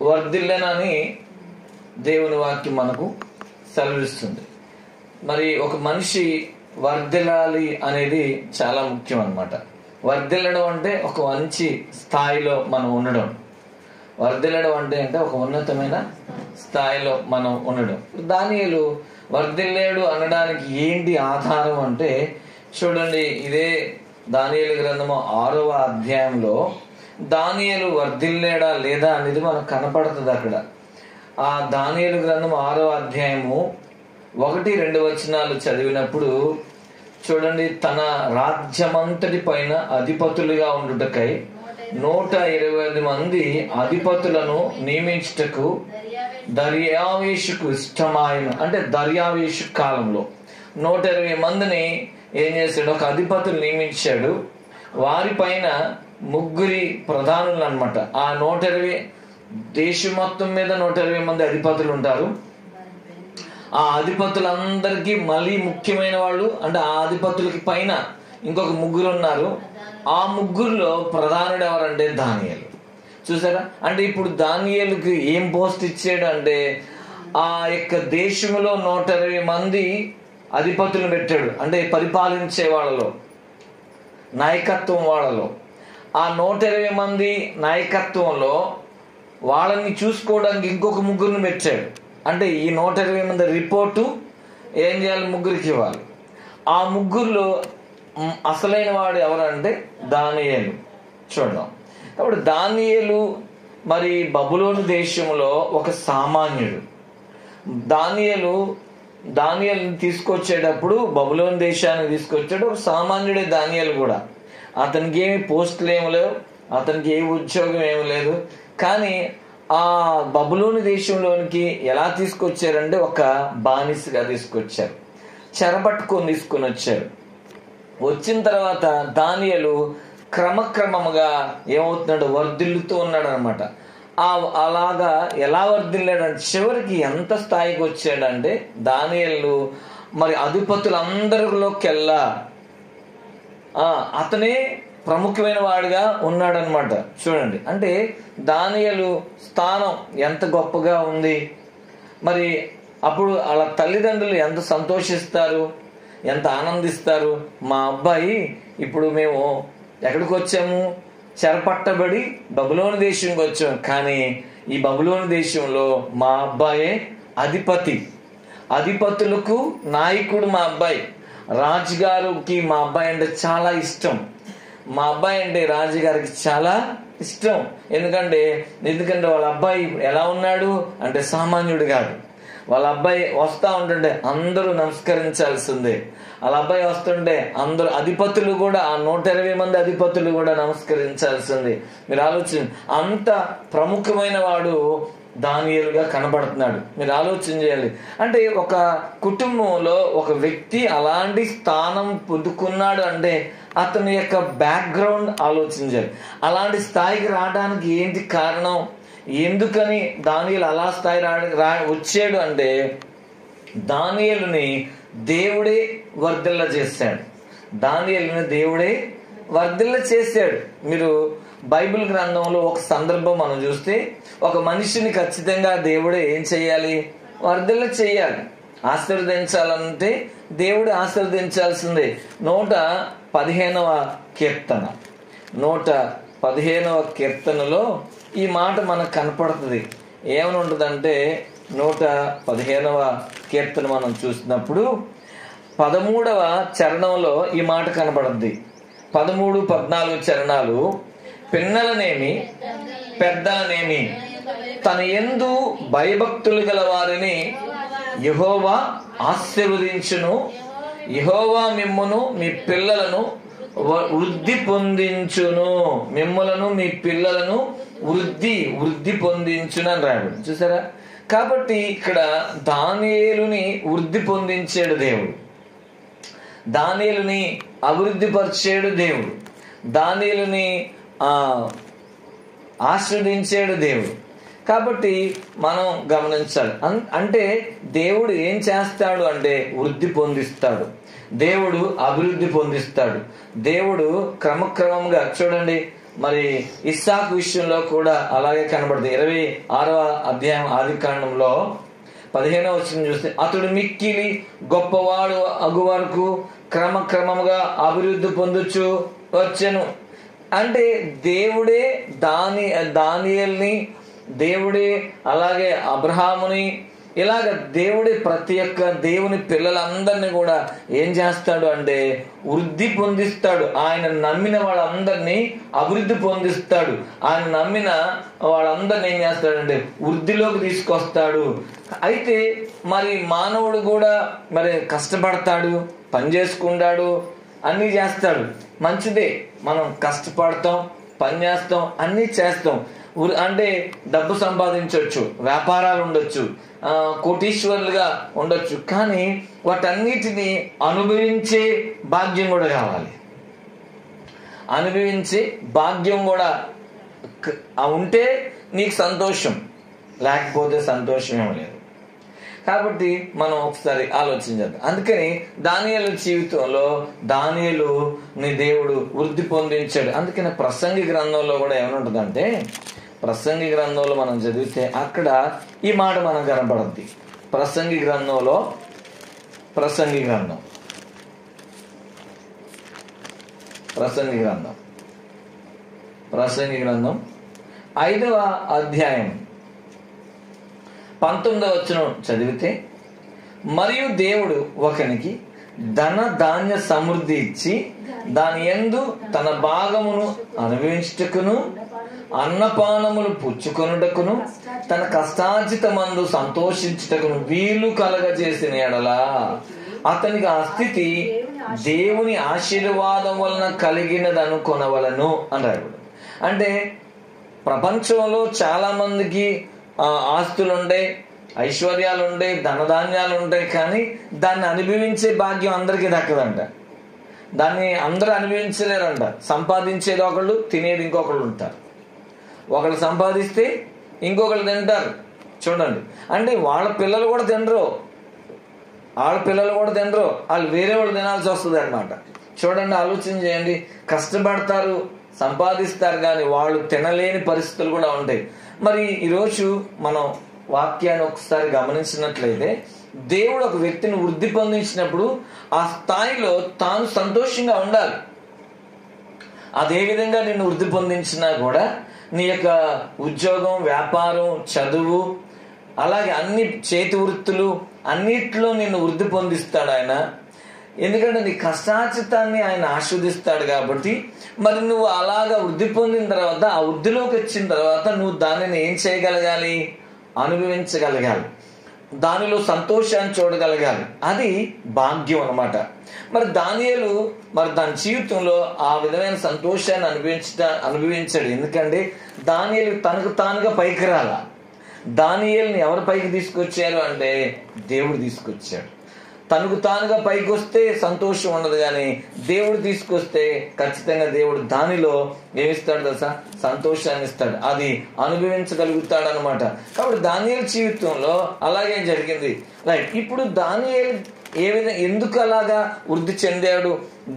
వర్ధిల్లనని దేవుని వాక్యం మనకు సెలవిస్తుంది. మరి ఒక మనిషి వర్ధిల్లాలి అనేది చాలా ముఖ్యం అన్నమాట. వర్ధిల్లడం అంటే ఒక మంచి స్థాయిలో మనం ఉండడం. వర్ధిల్లడం అంటే ఒక ఉన్నతమైన స్థాయిలో మనం ఉండడం. దానియేలు వర్ధిల్లాడు అనడానికి ఏంటి ఆధారం అంటే, చూడండి, ఇదే దానియేలు గ్రంథము 6వ అధ్యాయంలో దానియేలు వర్ధిల్లాడా లేదా అనేది మనకు కనపడుతుంది. అక్కడ ఆ దానియేలు గ్రంథం 6వ అధ్యాయము 1-2 వచనాలు చదివినప్పుడు చూడండి, తన రాజ్యమంతటి పైన అధిపతులుగా ఉండుటకై 120 మంది అధిపతులను నియమించుటకు దర్యావేషుకు ఇష్టమాయను. అంటే దర్యావేషు కాలంలో 120 మందిని ఏం చేశాడు, ఒక అధిపతులు నియమించాడు. వారి పైన 3 ప్రధానులు అన్నమాట. ఆ 120 దేశం మొత్తం మీద 120 మంది అధిపతులు ఉంటారు. ఆ అధిపతులందరికీ మళ్ళీ ముఖ్యమైన వాళ్ళు, అంటే ఆ అధిపతులకి పైన ఇంకొక 3 ఉన్నారు. ఆ 3లో ప్రధానుడు ఎవరంటే దానియేలు. చూసారా? అంటే ఇప్పుడు దానియేలుకి ఏం పోస్ట్ ఇచ్చాడు అంటే, ఆ యొక్క దేశంలో 120 మంది అధిపతులు పెట్టాడు. అంటే పరిపాలించే వాళ్ళలో, నాయకత్వం వాళ్ళలో. ఆ 120 మంది నాయకత్వంలో వాళ్ళని చూసుకోవడానికి ఇంకొక 3 పెట్టాడు. అంటే ఈ 120 మంది రిపోర్టు ఏం చేయాలి, 3కి ఇవ్వాలి. ఆ 3లో అసలైన వాడు ఎవరంటే దానియేలు. చూద్దాం. కాబట్టి దానియేలు మరి బబులోను దేశంలో ఒక సామాన్యుడు. దానియేలుని తీసుకొచ్చేటప్పుడు బబులోను దేశానికి తీసుకొచ్చాడు. ఒక సామాన్యుడే దానియేలు కూడా. అతనికి ఏమి పోస్టులు ఏమి లేవు, అతనికి ఏ ఉద్యోగం ఏమి లేదు. కానీ ఆ బబులోను దేశంలోనికి ఎలా తీసుకొచ్చారంటే ఒక బానిసగా తీసుకొచ్చారు, చెరపట్టుకొని తీసుకొని వచ్చారు. వచ్చిన తర్వాత దానియేలు క్రమక్రమముగా ఏమవుతున్నాడు, వర్ధిల్లుతూ ఉన్నాడు అనమాట. అలాగా ఎలా వర్ధిల్లాడంటే చివరికి ఎంత స్థాయికి వచ్చాడంటే దానియేలు మరి అధిపతులందరిలోకెల్లా అతనే ప్రముఖమైన వాడిగా ఉన్నాడనమాట. చూడండి, అంటే దానియేలు స్థానం ఎంత గొప్పగా ఉంది. మరి అప్పుడు వాళ్ళ తల్లిదండ్రులు ఎంత సంతోషిస్తారు, ఎంత ఆనందిస్తారు. మా అబ్బాయి, ఇప్పుడు మేము ఎక్కడికి వచ్చాము, చెరపట్టబడి బబులోను దేశంకి వచ్చాం. కానీ ఈ బబులోను దేశంలో మా అబ్బాయే అధిపతి, అధిపతులకు నాయకుడు మా అబ్బాయి. రాజుగారికి మా అబ్బాయి అంటే చాలా ఇష్టం. మా అబ్బాయి అంటే రాజుగారికి చాలా ఇష్టం. ఎందుకంటే వాళ్ళ అబ్బాయి ఎలా ఉన్నాడు అంటే సామాన్యుడు కాదు. వాళ్ళ అబ్బాయి వస్తా ఉంటుంటే అందరూ నమస్కరించాల్సిందే. వాళ్ళ అబ్బాయి వస్తుంటే అందరూ అధిపతులు కూడా, ఆ 120 మంది అధిపతులు కూడా నమస్కరించాల్సిందే. మీరు ఆలోచన, అంత ప్రముఖమైన వాడు దానియేలుగా కనబడుతున్నాడు. మీరు ఆలోచన చేయాలి. అంటే ఒక కుటుంబంలో ఒక వ్యక్తి అలాంటి స్థానం పొందుకున్నాడు అంటే అతని యొక్క బ్యాక్గ్రౌండ్ ఆలోచించాలి. అలాంటి స్థాయికి రావడానికి ఏంటి కారణం, ఎందుకని దానియేలు అలా స్థాయి వచ్చాడు అంటే దానియేలుని దేవుడే వర్ధిల్ల చేశాడు. దానియేలుని దేవుడే వర్ధిల్ల చేశాడు. మీరు బైబిల్ గ్రంథంలో ఒక సందర్భం మనం చూస్తే, ఒక మనిషిని ఖచ్చితంగా దేవుడే ఏం చేయాలి, వర్ధిల్ల చేయాలి. ఆశీర్వదించాలంటే దేవుడు ఆశీర్వదించాల్సిందే. 115వ కీర్తన 115వ కీర్తనలో ఈ మాట మనకు కనపడుతుంది. ఏమని ఉంటుందంటే 115వ కీర్తన మనం చూసినప్పుడు 13వ చరణంలో ఈ మాట కనపడుద్ది. 13, 14 చరణాలు, పిన్నలనేమి పెద్దలనేమి తన యందు భయభక్తులు గల వారిని యెహోవా ఆశీర్వదించును. యెహోవా మిమ్మును మీ పిల్లలను వృద్ధి పొందించును. మిమ్ములను మీ పిల్లలను వృద్ధి పొందించును అని రాయబడి. చూసారా? కాబట్టి ఇక్కడ దానియేలుని వృద్ధి పొందించాడు దేవుడు, దానియేలుని అభివృద్ధి పరిచాడు దేవుడు, దానియేలుని ఆశీర్వదించాడు దేవుడు. కాబట్టి మనం గమనించాలి. అంటే దేవుడు ఏం చేస్తాడు అంటే వృద్ధి పొందిస్తాడు, దేవుడు అభివృద్ధి పొందిస్తాడు. దేవుడు క్రమక్రమంగా చూడండి, మరి ఇస్సాకు విషయంలో కూడా అలాగే కనబడుతుంది. 26వ అధ్యాయం ఆదికాండంలో 15వ వచనం చూస్తే, అతడు మిక్కిలి గొప్పవాడు అగు వరకు క్రమక్రమముగా అభివృద్ధి పొందుచు వచ్చెను. అంటే దేవుడే దానియేలుని, దేవుడే అలాగే అబ్రహాముని, ఇలాగ దేవుడి ప్రతి ఒక్క దేవుని పిల్లలందరినీ కూడా ఏం చేస్తాడు అంటే వృద్ధి పొందిస్తాడు. ఆయన నమ్మిన వాళ్ళందరినీ అభివృద్ధి పొందిస్తాడు. ఆయన నమ్మిన వాళ్ళందరినీ ఏం చేస్తాడంటే వృద్ధిలోకి తీసుకొస్తాడు. అయితే మరి మానవుడు కూడా మరి కష్టపడతాడు, పని చేసుకుంటాడు, అన్నీ చేస్తాడు. మంచిదే, మనం కష్టపడతాం, పని చేస్తాం, అన్నీ చేస్తాం. అంటే డబ్బు సంపాదించవచ్చు, వ్యాపారాలు ఉండొచ్చు, కోటీశ్వరులుగా ఉండొచ్చు. కానీ వాటన్నిటిని అనుభవించే భాగ్యం కూడా కావాలి. అనుభవించే భాగ్యం కూడా ఉంటే నీకు సంతోషం, లేకపోతే సంతోషం ఏమీ లేదు. కాబట్టి మనం ఒకసారి ఆలోచించాలి. అందుకని దానియేలు జీవితంలో దానియేలుని దేవుడు వృద్ధి పొందించాడు. అందుకని ప్రసంగి గ్రంథంలో కూడా ఏమనుంటుందంటే, ప్రసంగి గ్రంథంలో మనం చదివితే అక్కడ ఈ మాట మనం కనపడుద్ది. ప్రసంగి గ్రంథం 5వ అధ్యాయం 19వ వచనం చదివితే, మరియు దేవుడు ఒకనికి ధన ధాన్య సమృద్ధి ఇచ్చి దాని యందు తన భాగమును అనుభవించుటకును అన్నపానములు పుచ్చుకొనుటకును తన కష్టార్జితమందు సంతోషించుటకును వీలు కలగజేసిన ఎడల అతనికి ఆ స్థితి దేవుని ఆశీర్వాదం వలన కలిగినదనుకొనవలను అన్నాడు. అంటే ప్రపంచంలో చాలా మందికి ఆస్తులు ఉంటాయి, ఐశ్వర్యాలు ఉంటాయి, ధనధాన్యాలు ఉంటాయి. కానీ దాన్ని అనుభవించే భాగ్యం అందరికీ దక్కదంట. దాన్ని అందరూ అనుభవించలేరంట. సంపాదించేది ఒకళ్ళు, తినేది ఇంకొకళ్ళు ఉంటారు. ఒకళ్ళు సంపాదిస్తే ఇంకొకళ్ళు తింటారు. చూడండి, అంటే వాళ్ళ పిల్లలు కూడా తినరు, వాళ్ళు వేరే వాళ్ళు తినాల్సి వస్తుంది అనమాట. చూడండి, ఆలోచన చేయండి. కష్టపడతారు, సంపాదిస్తారు, కానీ వాళ్ళు తినలేని పరిస్థితులు కూడా ఉంటాయి. మరి ఈరోజు మనం వాక్యాన్ని ఒకసారి గమనించినట్లయితే, దేవుడు ఒక వ్యక్తిని వృద్ధి పొందించినప్పుడు ఆ స్థాయిలో తాను సంతోషంగా ఉండాలి. అదేవిధంగా నిన్ను వృద్ధి పొందించినా కూడా నీ యొక్క ఉద్యోగం, వ్యాపారం, చదువు, అలాగే అన్ని చేతి వృత్తులు అన్నిట్లో నిన్ను వృద్ధి పొందిస్తాడు ఆయన. ఎందుకంటే నీ కష్టార్జితాన్ని ఆయన ఆస్వాదిస్తాడు. కాబట్టి మరి నువ్వు అలాగా వృద్ధి పొందిన తర్వాత, ఆ వృద్ధిలోకి వచ్చిన తర్వాత నువ్వు దానిని ఏం చేయగలగాలి? అనుభవించగలగాలి, దానిలో సంతోషాన్ని చూడగలగాలి. అది భాగ్యం అన్నమాట. మరి దానియేలు మరి దాని జీవితంలో ఆ విధమైన సంతోషాన్ని అనుభవించాడు. ఎందుకంటే దానియేలు తనకు తానుగా పైకి రాల. దానియేలుని ఎవరు పైకి తీసుకొచ్చారు అంటే దేవుడు తీసుకొచ్చాడు. తనకు తానుగా పైకి వస్తే సంతోషం ఉండదు, కానీ దేవుడు తీసుకొస్తే ఖచ్చితంగా దేవుడు దానిలో ఏమిస్తాడు తెలుసా? సంతోషాన్ని ఇస్తాడు. అది అనుభవించగలుగుతాడు అనమాట. కాబట్టి దానియేలు జీవితంలో అలాగే జరిగింది. రైట్. ఇప్పుడు దానియేలు ఏ విధంగా, ఎందుకు అలాగా వృద్ధి చెందాడు?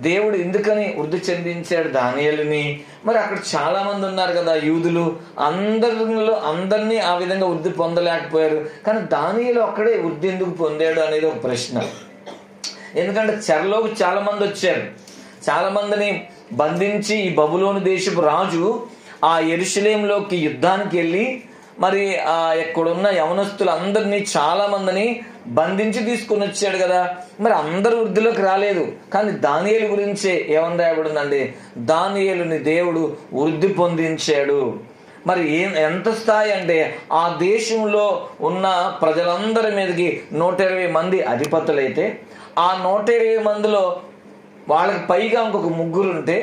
దేవుడు ఎందుకని వృద్ధి చెందించాడు దానియేలుని? మరి అక్కడ చాలా మంది ఉన్నారు కదా యూదులు, అందరినీ ఆ విధంగా వృద్ధి పొందలేకపోయారు. కానీ దానియేలు ఒక్కడే వృద్ధి ఎందుకు పొందాడు అనేది ఒక ప్రశ్న. ఎందుకంటే చెరలోకి చాలా మంది వచ్చారు. చాలా మందిని బంధించి ఈ బబులోను దేశపు రాజు ఆ యెరూషలేములోకి యుద్ధానికి వెళ్ళి మరి ఎక్కడున్న యవనస్తులందరినీ చాలా మందిని బంధించి తీసుకుని వచ్చాడు కదా. మరి అందరు వృద్ధిలోకి రాలేదు. కానీ దానియేలు గురించే ఏమని రాయబడిందండి? దానియేలుని దేవుడు వృద్ధి పొందించాడు. మరి ఎంత స్థాయి అంటే ఆ దేశంలో ఉన్న ప్రజలందరి మీదకి 120 మంది అధిపతులైతే ఆ 120 మందిలో వాళ్ళకి పైగా ఇంకొక ముగ్గురు ఉంటే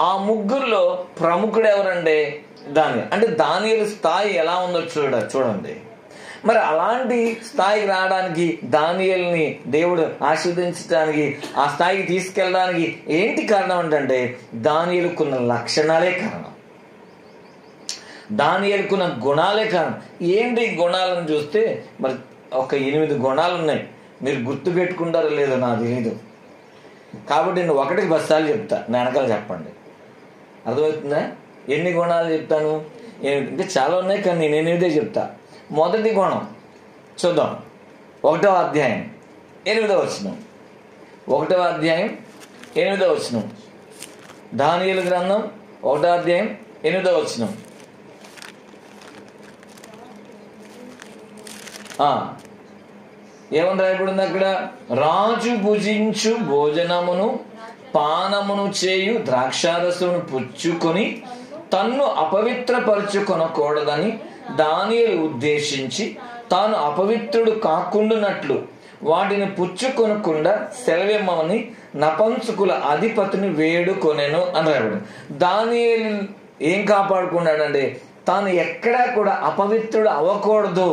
ఆ ముగ్గురులో ప్రముఖుడు ఎవరంటే అంటే దానియేలు స్థాయి ఎలా ఉందో చూడండి. మరి అలాంటి స్థాయికి రావడానికి, దానియేలుని దేవుడు ఆశీర్వదించడానికి, ఆ స్థాయికి తీసుకెళ్ళడానికి ఏంటి కారణం అంటే దానియేలుకున్న లక్షణాలే కారణం, దానియేలుకున్న గుణాలే కారణం. ఏంటి గుణాలను చూస్తే మరి ఒక 8 గుణాలు ఉన్నాయి. మీరు గుర్తు పెట్టుకుంటారో లేదో నాకు తెలీదు. కాబట్టి నేను ఒకటికి 10 సార్లు చెప్తా, నేను వెనకాల చెప్పండి. అర్థమవుతుందా? ఎన్ని గుణాలు చెప్తాను, ఇంకా చాలా ఉన్నాయి కానీ నేను 8 చెప్తా. మొదటి గుణం చూద్దాం. 1వ అధ్యాయం 8వ వచనం. 1వ అధ్యాయం 8వ వచనం. దానియేలు గ్రంథం 1వ అధ్యాయం 8వ వచనం. ఏమని రాయబడింది అక్కడ? రాజు భుజించు భోజనమును పానమును చేయు ద్రాక్షారసమును పుచ్చుకొని తన్ను అపవిత్రపరచుకొనకూడదని దానియేలు ఉద్దేశించి తాను అపవిత్రుడు కాకుండానట్లు వాటిని పుచ్చుకొనకుండా సెలవిమ్మని నపంసుకుల అధిపతిని వేడుకొనెను అని రాయబడింది. దానియేలు ఏం కాపాడుకున్నాడంటే తాను ఎక్కడా కూడా అపవిత్రుడు అవ్వకూడదు,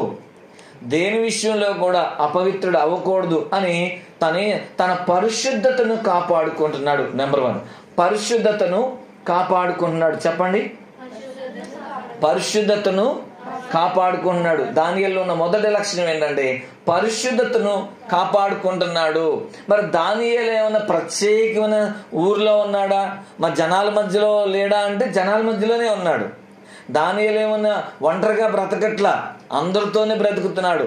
దేని విషయంలో కూడా అపవిత్రుడు అవ్వకూడదు అని తన పరిశుద్ధతను కాపాడుకుంటున్నాడు. నెంబర్ 1 పరిశుద్ధతను కాపాడుకుంటున్నాడు. చెప్పండి, పరిశుద్ధతను కాపాడుకుంటున్నాడు. దానియేలులో ఉన్న మొదటి లక్షణం ఏంటంటే పరిశుద్ధతను కాపాడుకుంటున్నాడు. మరి దానియేలు ఏమన్నా ప్రత్యేకమైన ఊర్లో ఉన్నాడా, మరి జనాల మధ్యలో లేడా అంటే జనాల మధ్యలోనే ఉన్నాడు. దానియేలు ఏమన్నా ఒంటరిగా బ్రతకట్లా, అందరితోనే బ్రతుకుతున్నాడు.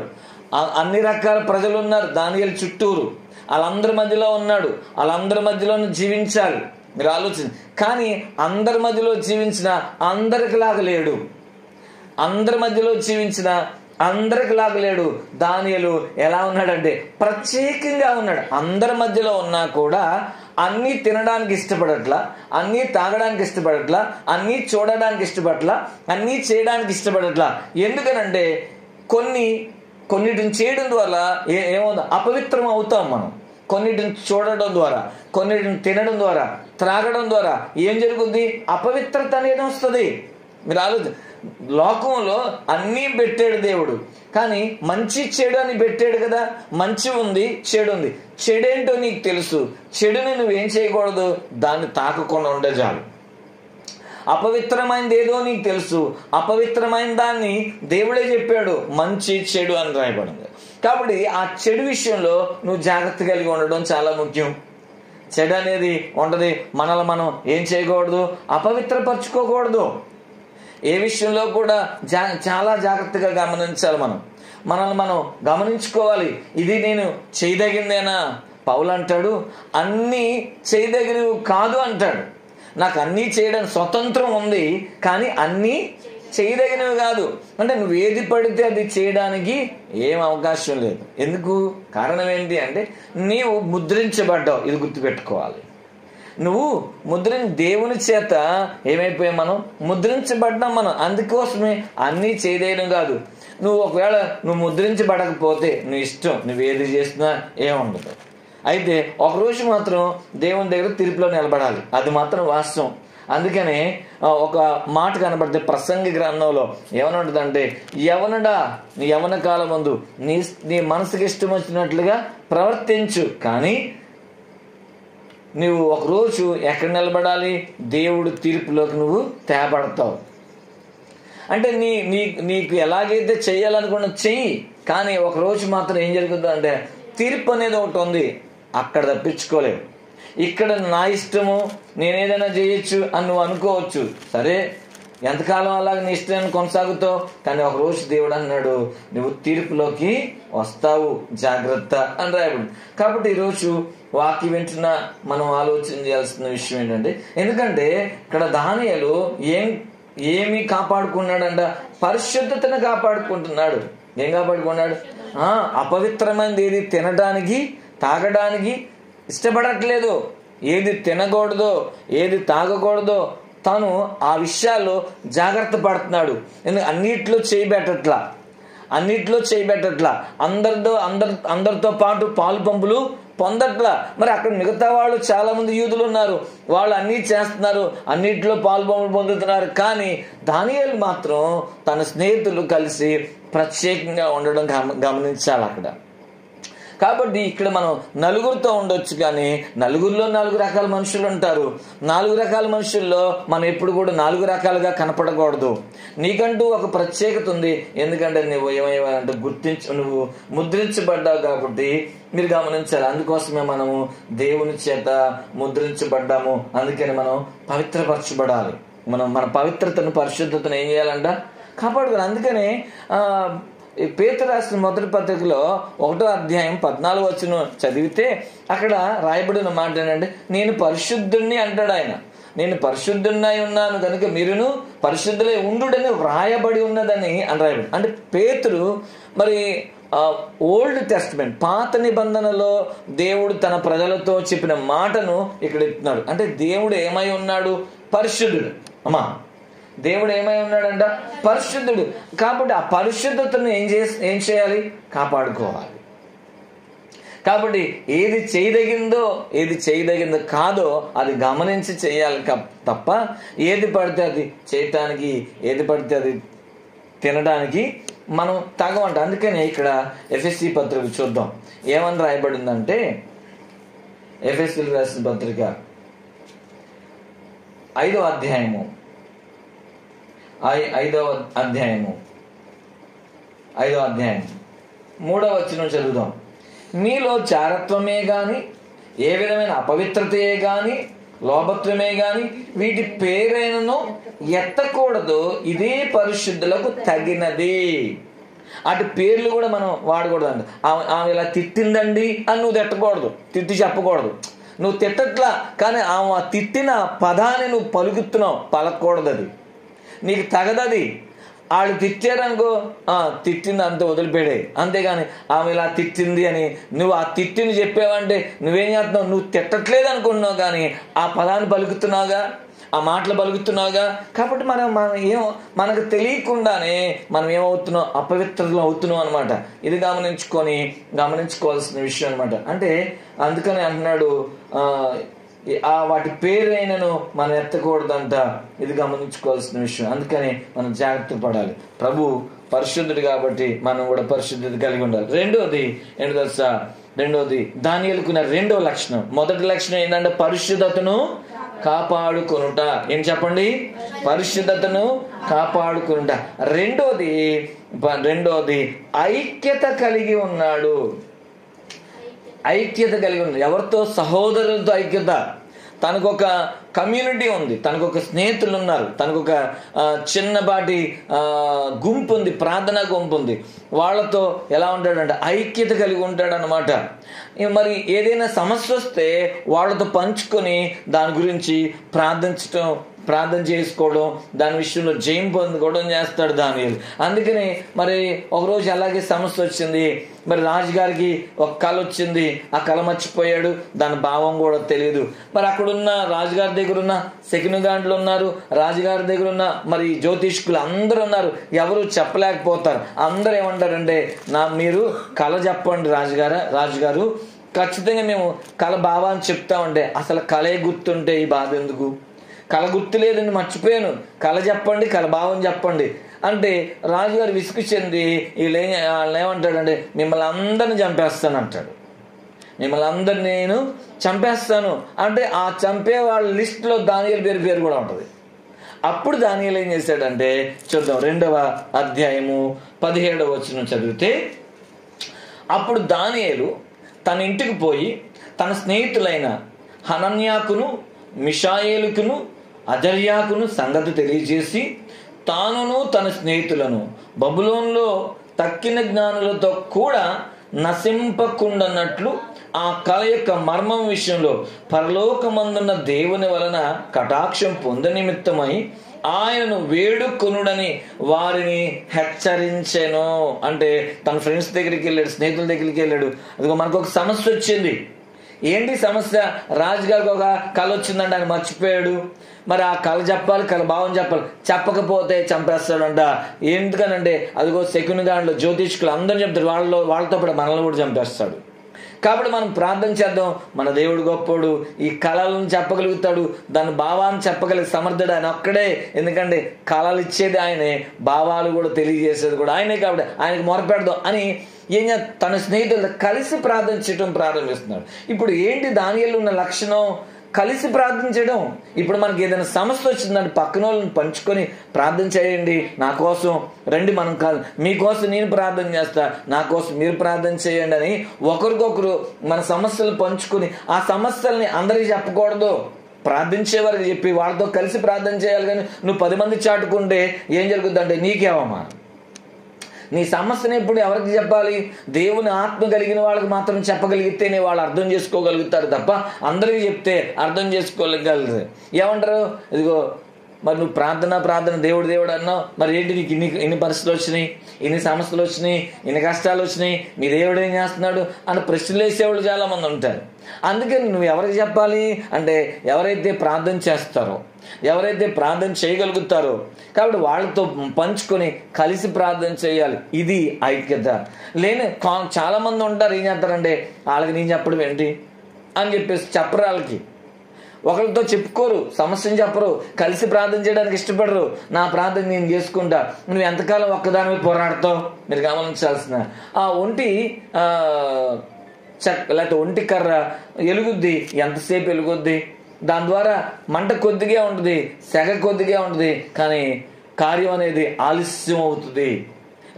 అన్ని రకాల ప్రజలు ఉన్నారు దానియేలు చుట్టూరు, వాళ్ళందరి మధ్యలో ఉన్నాడు. వాళ్ళందరి మధ్యలోనే జీవించాలి. మీరు ఆలోచించి, కానీ అందరి మధ్యలో జీవించిన అందరికిలాగా లేడు. అందరి మధ్యలో జీవించిన అందరికిలాగా లేడు. దానియేలు ఎలా ఉన్నాడంటే ప్రత్యేకంగా ఉన్నాడు. అందరి మధ్యలో ఉన్నా కూడా అన్నీ తినడానికి ఇష్టపడట్లా, అన్నీ తాగడానికి ఇష్టపడట్లా, అన్నీ చూడడానికి ఇష్టపడట్లా, అన్నీ చేయడానికి ఇష్టపడట్లా. ఎందుకనంటే కొన్నిటిని చేయడం ద్వారా ఏమవుతుంది, అపవిత్రం అవుతాం మనం. కొన్నిటిని చూడడం ద్వారా, కొన్నిటిని తినడం ద్వారా, త్రాగడం ద్వారా ఏం జరుగుద్ది, అపవిత్రత అనేది వస్తుంది. మీరు ఆలోచన, లోకంలో అన్నీ పెట్టాడు దేవుడు, కానీ మంచి చెడు అని పెట్టాడు కదా. మంచి ఉంది, చెడు ఉంది. చెడేంటో నీకు తెలుసు, చెడుని నువ్వేం చేయకూడదు, దాన్ని తాకకుండా ఉండే చాలు. అపవిత్రమైనది ఏదో నీకు తెలుసు, అపవిత్రమైన దాన్ని దేవుడే చెప్పాడు మంచి చెడు అని రాయబడింది. కాబట్టి ఆ చెడు విషయంలో నువ్వు జాగ్రత్త కలిగి ఉండడం చాలా ముఖ్యం. చెడు అనేది ఉండదు, మనల్ని మనం ఏం చేయకూడదు, అపవిత్రపరచుకోకూడదు. ఏ విషయంలో కూడా చాలా జాగ్రత్తగా గమనించాలి. మనల్ని మనం గమనించుకోవాలి. ఇది నేను చేయదగిందేనా? పౌలు అంటాడు అన్నీ చేయదగినవి కాదు అంటాడు. నాకు అన్నీ చేయడానికి స్వతంత్రం ఉంది, కానీ అన్నీ చేయదగినవి కాదు. అంటే నువ్వు ఏది పడితే అది చేయడానికి ఏం అవకాశం లేదు. ఎందుకు? కారణం ఏంటి అంటే నీవు ముద్రించబడ్డావు. ఇది గుర్తుపెట్టుకోవాలి. నువ్వు దేవుని చేత ఏమైపోయాం, మనం ముద్రించబడ్డాం. మనం అందుకోసమే అన్నీ చేయదగినవి కాదు. నువ్వు ఒకవేళ నువ్వు ముద్రించబడకపోతే నీ ఇష్టం, నువ్వు ఏది చేసినా ఏముండదు. అయితే ఒకరోజు మాత్రం దేవుని దగ్గర తీర్పులో నిలబడాలి, అది మాత్రం వాస్తవం. అందుకనే ఒక మాట కనబడితే ప్రసంగి గ్రంథంలో ఏమని ఉంటుందంటే, యవనుడా నీ యవన కాలం ముందు నీ మనసుకి ఇష్టం వచ్చినట్లుగా ప్రవర్తించు, కానీ నువ్వు ఒకరోజు ఎక్కడ నిలబడాలి, దేవుడు తీర్పులోకి నువ్వు తేబడతావు. అంటే నీకు ఎలాగైతే చేయాలనుకున్న చెయ్యి, కానీ ఒకరోజు మాత్రం ఏం జరుగుతుంది అంటే తీర్పు అనేది ఒకటి ఉంది, అక్కడ తప్పించుకోలేవు. ఇక్కడ నా ఇష్టము, నేనేదైనా చేయొచ్చు అని నువ్వు అనుకోవచ్చు. సరే, ఎంతకాలం అలాగే నీ ఇష్టాన్ని కొనసాగుతావు, కానీ ఒకరోజు దేవుడు అన్నాడు నువ్వు తీర్పులోకి వస్తావు, జాగ్రత్త అని రాయబడి. కాబట్టి ఈరోజు వాక్యం వింటున్నా మనం ఆలోచన చేయాల్సిన విషయం ఏంటంటే, ఎందుకంటే ఇక్కడ దానియేలు ఏమి కాపాడుకున్నాడంట, పరిశుద్ధతను కాపాడుకుంటున్నాడు. ఏం కాపాడుకున్నాడు? అపవిత్రమైనది ఏది తినడానికి తాగడానికి ఇష్టపడట్లేదు. ఏది తినకూడదో ఏది తాగకూడదో తను ఆ విషయాల్లో జాగ్రత్త పడుతున్నాడు. ఎందుకంటే అన్నిట్లో చేయబెట్టట్లా, అందరితో పాటు పాలు పంపులు పొందట్లా. మరి అక్కడ మిగతా వాళ్ళు చాలా మంది యూదులు ఉన్నారు, వాళ్ళు అన్నీ చేస్తున్నారు, అన్నిట్లో పాలు పంపులు పొందుతున్నారు. కానీ దానియేలు మాత్రం తన స్నేహితులు కలిసి ప్రత్యేకంగా ఉండడం గమనించాలి అక్కడ. కాబట్టి ఇక్కడ మనం నలుగురితో ఉండొచ్చు, కానీ నలుగురిలో 4 రకాల మనుషులు ఉంటారు. 4 రకాల మనుషుల్లో మనం ఎప్పుడు కూడా 4 రకాలుగా కనపడకూడదు. నీకంటూ ఒక ప్రత్యేకత ఉంది. ఎందుకంటే నువ్వు ఏమయ్యావంటే నువ్వు ముద్రించబడ్డావు. కాబట్టి మీరు గమనించాలి. అందుకోసమే మనము దేవుని చేత ముద్రించబడ్డాము. అందుకని మనం పవిత్రపరచబడాలి. మన పవిత్రతను, పరిశుద్ధతను ఏం చేయాలంట? కాపాడుకోవాలి. అందుకనే పేతురు రాసిన మొదటి పత్రికలో 1వ అధ్యాయం 14వ వచనం చదివితే అక్కడ రాయబడిన మాట ఏంటంటే, నేను పరిశుద్ధుణ్ణి అంటాడు ఆయన. నేను పరిశుద్ధున్నై ఉన్నాను కనుక మీరును పరిశుద్ధులై ఉండుడని వ్రాయబడి ఉన్నదని అని రాయబడి. అంటే పేతురు మరి ఓల్డ్ టెస్ట్మెంట్, పాత నిబంధనలో దేవుడు తన ప్రజలతో చెప్పిన మాటను ఇక్కడ ఇస్తున్నాడు. అంటే దేవుడు ఏమై ఉన్నాడు? పరిశుద్ధుడు. అమ్మా, దేవుడు ఏమై ఉన్నాడంట? పరిశుద్ధుడు. కాబట్టి ఆ పరిశుద్ధతను ఏం చేయాలి? కాపాడుకోవాలి. కాబట్టి ఏది చేయదగిందో కాదో అది గమనించి చేయాలి తప్ప ఏది పడితే అది చేయటానికి, ఏది పడితే అది తినడానికి మనం తగమంట. అందుకనే ఇక్కడ ఎఫ్ఎస్సి పత్రిక చూద్దాం, ఏమని రాయబడిందంటే, ఎఫ్ఎస్సి రాసిన పత్రిక 5వ అధ్యాయము 3వ వచనం చదువుదాం. మీలో చారత్వమే గాని, ఏ విధమైన అపవిత్రతయే గాని, లోభత్వమే గాని వీటి పేరైనను ఎత్తకూడదు, ఇదే పరిశుద్ధులకు తగినది. అటు పేర్లు కూడా మనం వాడకూడదు అండి. ఆమె ఇలా తిట్టిందండి అని నువ్వు తిట్టకూడదు, తిట్టి చెప్పకూడదు. నువ్వు తిట్టట్లా, కానీ ఆమె తిట్టిన పదాన్ని నువ్వు పలుకుతున్నావు, పలకూడదు. అది నీకు తగదది. వాళ్ళు తిట్టారనుకో, తిట్టింది అంత వదిలిపెడే. అంతేగాని ఆమె ఇలా తిట్టింది అని నువ్వు ఆ తిట్టిని చెప్పావంటే నువ్వేం చేస్తున్నావు? నువ్వు తిట్టట్లేదు అనుకుంటున్నావు, కానీ ఆ పదాన్ని పలుకుతున్నావుగా, ఆ మాటలు పలుకుతున్నావుగా. కాబట్టి మనకు తెలియకుండానే మనం ఏమవుతున్నాం? అపవిత్రతలు అవుతున్నాం అనమాట. ఇది గమనించుకోవాల్సిన విషయం అనమాట. అంటే అందుకని అంటున్నాడు, వాటి పేరైనను మనం ఎత్తకూడదంట. ఇది గమనించుకోవాల్సిన విషయం. అందుకని మనం జాగ్రత్త పడాలి. ప్రభు పరిశుద్ధుడు కాబట్టి మనం కూడా పరిశుద్ధత కలిగి ఉండాలి. రెండోది ఏంటో తెలుసా? దానియేలుకున్న 2వ లక్షణం. మొదటి లక్షణం ఏంటంటే పరిశుద్ధతను కాపాడుకొనుట. ఏం చెప్పండి? పరిశుద్ధతను కాపాడుకొనుట. రెండోది ఐక్యత కలిగి ఉన్నాడు. ఎవరితో? సహోదరులతో ఐక్యత. తనకొక కమ్యూనిటీ ఉంది, తనకొక స్నేహితులు ఉన్నారు, తనకొక చిన్నపాటి గుంపు ఉంది, ప్రార్థనా గుంపు ఉంది. వాళ్ళతో ఎలా ఉంటాడంటే ఐక్యత కలిగి ఉంటాడనమాట. మరి ఏదైనా సమస్య వస్తే వాళ్ళతో పంచుకొని దాని గురించి ప్రార్థన చేసుకోవడం, దాని విషయంలో జయం పొందుకోవడం చేస్తాడు దానియేలు. అందుకని మరి ఒకరోజు అలాగే సమస్య వచ్చింది. మరి రాజుగారికి ఒక కళ వచ్చింది, ఆ కళ మర్చిపోయాడు, దాని భావం కూడా తెలియదు. మరి అక్కడున్న రాజుగారి దగ్గర ఉన్న శకునగాండ్లు ఉన్నారు, రాజుగారి దగ్గర ఉన్న మరి జ్యోతిష్కులు అందరూ ఉన్నారు. ఎవరు చెప్పలేకపోతారు. అందరూ ఏమంటారంటే, మీరు కళ చెప్పండి రాజుగారు, ఖచ్చితంగా మేము కళ భావాన్ని చెప్తామంటే, అసలు కళే గుర్తుంటే ఈ బాధ ఎందుకు? కళ గుర్తు లేదని మర్చిపోయాను, కళ చెప్పండి, కళ భావం చెప్పండి అంటే రాజుగారు విసుగు చెంది వాళ్ళు ఏమంటాడంటే, మిమ్మల్ని అందరిని చంపేస్తాను అంటాడు. మిమ్మల్ని అందరిని నేను చంపేస్తాను అంటే ఆ చంపే వాళ్ళ లిస్టులో దానియేలు పేరు కూడా ఉంటుంది. అప్పుడు దానియేలు ఏం చేశాడంటే చూద్దాం, 2వ అధ్యాయము 17వ వచనం చదివితే, అప్పుడు దానియేలు తన ఇంటికి పోయి తన స్నేహితులైన హనన్యాకును, మిషాయేలుకును, అజర్యాకును సంగతి తెలియజేసి, తానును తన స్నేహితులను బబులోన్లో తక్కిన జ్ఞానులతో కూడా నశింపకుండానట్లు ఆ కళ యొక్క మర్మం విషయంలో పరలోకమందున్న దేవుని వలన కటాక్షం పొందనిమిత్తమై ఆయనను వేడుకొనుడని వారిని హెచ్చరించెను. అంటే తన ఫ్రెండ్స్ దగ్గరికి వెళ్ళాడు, స్నేహితుల దగ్గరికి వెళ్ళాడు. అదిగో మనకు ఒక సమస్య వచ్చింది. ఏంటి సమస్య? రాజుగారికి ఒక కళ వచ్చిందంటే ఆయన మర్చిపోయాడు. మరి ఆ కళ చెప్పాలి, కళ భావం చెప్పాలి, చెప్పకపోతే చంపేస్తాడంట. ఎందుకనంటే అదిగో శకునగాండ్లు, జ్యోతిష్కులు అందరూ చెప్తారు, వాళ్ళతో పాటు మనల్ని కూడా చంపేస్తాడు. కాబట్టి మనం ప్రార్థన చేద్దాం. మన దేవుడు గొప్పోడు, ఈ కళలను చెప్పగలుగుతాడు, దాని భావాన్ని చెప్పగలిగే సమర్థుడు ఆయన ఒక్కడే. ఎందుకంటే కళలు ఇచ్చేది ఆయనే, భావాలు కూడా తెలియజేసేది కూడా ఆయనే. కాబట్టి ఆయనకు మొరపెడదాం అని తన స్నేహితులతో కలిసి ప్రార్థన చేయడం ప్రారంభిస్తున్నాడు. ఇప్పుడు ఏంటి దానియేలులో ఉన్న లక్షణం? కలిసి ప్రార్థించడం. ఇప్పుడు మనకి ఏదైనా సమస్య వచ్చిందంటే పక్కన వాళ్ళని పంచుకొని ప్రార్థన చేయండి, నా కోసం రండి, మనం కాదు మీకోసం నేను ప్రార్థన చేస్తా, నా కోసం మీరు ప్రార్థన చేయండి అని ఒకరికొకరు మన సమస్యలు పంచుకొని, ఆ సమస్యల్ని అందరికీ చెప్పకూడదు, ప్రార్థించే వారికి చెప్పి వాళ్ళతో కలిసి ప్రార్థన చేయాలి. కానీ నువ్వు 10 మంది చాటుకుంటే ఏం జరుగుతుందంటే నీకేమమ్మా, నీ సమస్యను ఇప్పుడు ఎవరికి చెప్పాలి? దేవుని ఆత్మ కలిగిన వాళ్ళకి మాత్రం చెప్పగలిగితేనే వాళ్ళు అర్థం చేసుకోగలుగుతారు తప్ప అందరికీ చెప్తే అర్థం చేసుకోగలరు. ఏమంటారు? ఇదిగో మరి నువ్వు ప్రార్థన దేవుడు అన్నావు, మరి ఏంటి నీకు ఇన్ని పరిస్థితులు వచ్చినాయి, ఇన్ని సమస్యలు వచ్చినాయి, ఇన్ని కష్టాలు వచ్చినాయి, మీ దేవుడు ఏం చేస్తున్నాడు అని ప్రశ్నలు వేసేవాళ్ళు చాలా మంది ఉంటారు. అందుకని నువ్వు ఎవరికి చెప్పాలి అంటే ఎవరైతే ప్రార్థన చేస్తారో, ఎవరైతే ప్రార్థన చేయగలుగుతారో, కాబట్టి వాళ్ళతో పంచుకొని కలిసి ప్రార్థన చేయాలి. ఇది ఐక్యత. చాలా మంది ఉంటారు, ఏం చేస్తారంటే వాళ్ళకి నేను చెప్పడం ఏంటి అని చెప్పేసి చెప్పరు. వాళ్ళకి ఒకరితో చెప్పుకోరు, సమస్యను చెప్పరు, కలిసి ప్రార్థన చేయడానికి ఇష్టపడరు. నా ప్రార్థన నేను చేసుకుంటా, నువ్వు ఎంతకాలం ఒక్కదానిపై పోరాడతావు? మీరు గమనించాల్సిన ఆ లేకపోతే ఒంటి కర్ర ఎలుగుద్ది, ఎంతసేపు ఎలుగుద్ది? దాని ద్వారా మంట కొద్దిగా ఉంటుంది, సెగ కొద్దిగా ఉంటుంది, కానీ కార్యం అనేది ఆలస్యం అవుతుంది,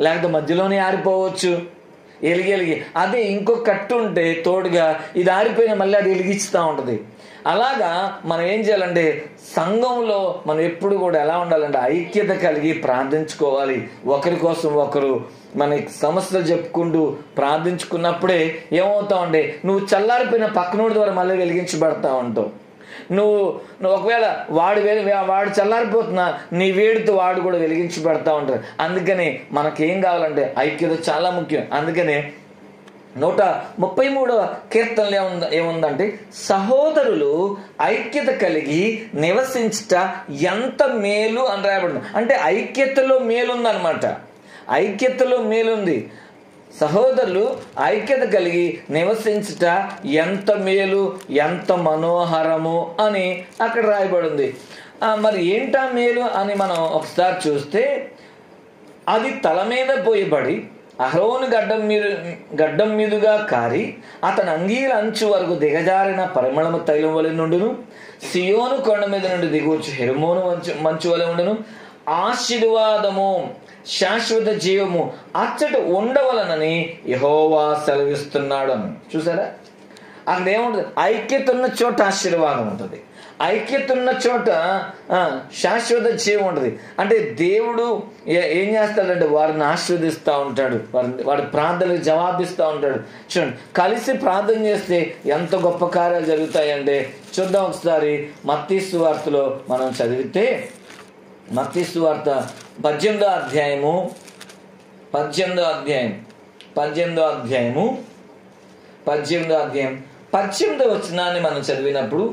లేకపోతే మధ్యలోనే ఆరిపోవచ్చు ఎలిగి. అదే ఇంకొక కట్టు ఉంటే తోడుగా ఇది ఆరిపోయిన మళ్ళీ అది వెలిగిస్తూ ఉంటుంది. అలాగా మనం ఏం చేయాలంటే సంఘంలో మనం ఎప్పుడు కూడా ఎలా ఉండాలంటే ఐక్యత కలిగి ప్రార్థించుకోవాలి. ఒకరి కోసం ఒకరు మనకి సమస్యలు చెప్పుకుంటూ ప్రార్థించుకున్నప్పుడే ఏమవుతావంటే నువ్వు చల్లారిపోయిన పక్కనోడి ద్వారా మళ్ళీ వెలిగించబడతా ఉంటావు. నువ్వు ఒకవేళ వాడు చల్లారిపోతున్నా నీ వేడితో వాడు కూడా వెలిగించబడతా ఉంటారు. అందుకని మనకేం కావాలంటే ఐక్యత చాలా ముఖ్యం. అందుకనే 133వ కీర్తనలో ఏముందంటే సహోదరులు ఐక్యత కలిగి నివసించుట ఎంత మేలు అని రాయబడింది. అంటే ఐక్యతలో మేలుందనమాట, ఐక్యతలో మేలుంది. సహోదరులు ఐక్యత కలిగి నివసించుట ఎంత మేలు, ఎంత మనోహరము అని అక్కడ రాయబడింది. మరి ఏంటా మేలు అని మనం ఒకసారి చూస్తే, అది తల మీద పోయబడి అహరోను గడ్డం మీదుగా కారి అతని అంగీల అంచు వరకు దిగజారిన పరిమళము తైలం వలె నుండును, సియోను కొండ మీద నుండి దిగొచ్చు హెర్మోను మంచు వలె ఉండును. ఆశీర్వాదము, శాశ్వత జీవము అచ్చట ఉండవలనని యెహోవా సెలవిస్తున్నాడు అని. చూసారా, అక్కడ ఏముంటుంది? ఐక్యత ఉన్న చోట ఆశీర్వాదం ఉంటుంది, ఐక్యత ఉన్న చోట శాశ్వత జీవం ఉంటుంది. అంటే దేవుడు ఏం చేస్తాడంటే వారిని ఆశీర్వదిస్తూ ఉంటాడు, వారి ప్రార్థనలకు జవాబిస్తూ ఉంటాడు. చూడండి, కలిసి ప్రార్థన చేస్తే ఎంత గొప్ప కార్యాలు జరుగుతాయంటే చూద్దాం ఒకసారి. మత్తయి సువార్తలో మనం చదివితే, మత్తయి సువార్త 18వ అధ్యాయము 18వ వచనాన్ని మనం చదివినప్పుడు,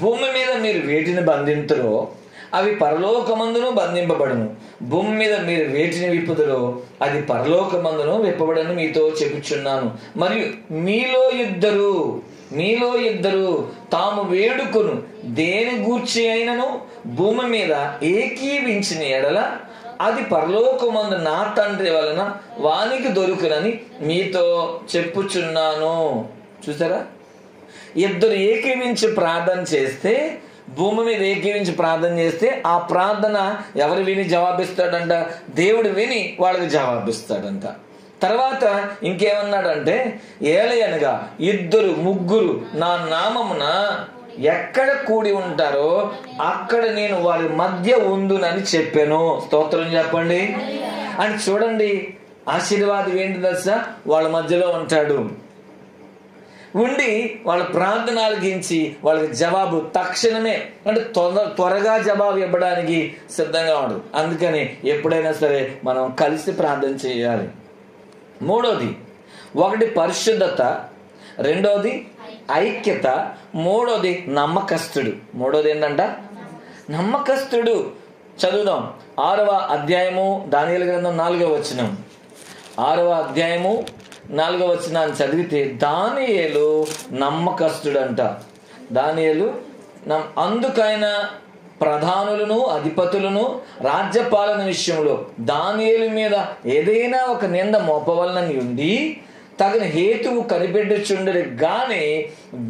భూమి మీద మీరు వేటిని బంధింతురో అవి పరలోకమందును బంధింపబడును, భూమి మీద మీరు వేటిని విప్పుదురో అది పరలోకమందును విప్పబడను మీతో చెప్పుచున్నాను. మరియు మీలో ఇద్దరు తాము వేడుకొను దేని గూర్చి అయినను భూమి మీద ఏకీవించిన ఎడల అది పరలోకమందు నా తండ్రి వలన వానికి దొరుకునని మీతో చెప్పుచున్నాను. చూసారా, ఇద్దరు ఏకీవించి ప్రార్థన చేస్తే, భూమి మీద ఏకీవించి ప్రార్థన చేస్తే ఆ ప్రార్థన ఎవరు విని జవాబిస్తాడంట? దేవుడు విని వాళ్ళకి జవాబిస్తాడంట. తర్వాత ఇంకేమన్నాడంటే, ఏలయనగా 2-3 నా నామమున ఎక్కడ కూడి ఉంటారో అక్కడ నేను వారి మధ్య ఉందునని చెప్పాను. స్తోత్రం చెప్పండి. అని చూడండి, ఆశీర్వాదం ఏంటి తెలుసా? వాళ్ళ మధ్యలో ఉంటాడు, ఉండి వాళ్ళ ప్రార్థన ఆలకించి వాళ్ళకి జవాబు తక్షణమే, అంటే త్వరగా జవాబు ఇవ్వడానికి సిద్ధంగా ఉండదు. అందుకని ఎప్పుడైనా సరే మనం కలిసి ప్రార్థన చేయాలి. మూడోది, ఒకటి పరిశుద్ధత, రెండోది ఐక్యత, మూడోది నమ్మకస్తుడు. మూడోది ఏంటంట? నమ్మకస్తుడు. చదువుదాం 6వ అధ్యాయము దానియేలు గ్రంథం 4వ వచనం. 6వ అధ్యాయము 4వ వచనాన్ని చదివితే, దానియేలు నమ్మకస్తుడంట. దానియేలు అందుకైనా ప్రధానులను అధిపతులను రాజ్యపాలన విషయంలో దానియేలు మీద ఏదైనా ఒక నింద మోపవలనని ఉండి తగిన హేతువు కనిపెట్టుచుండరు గాని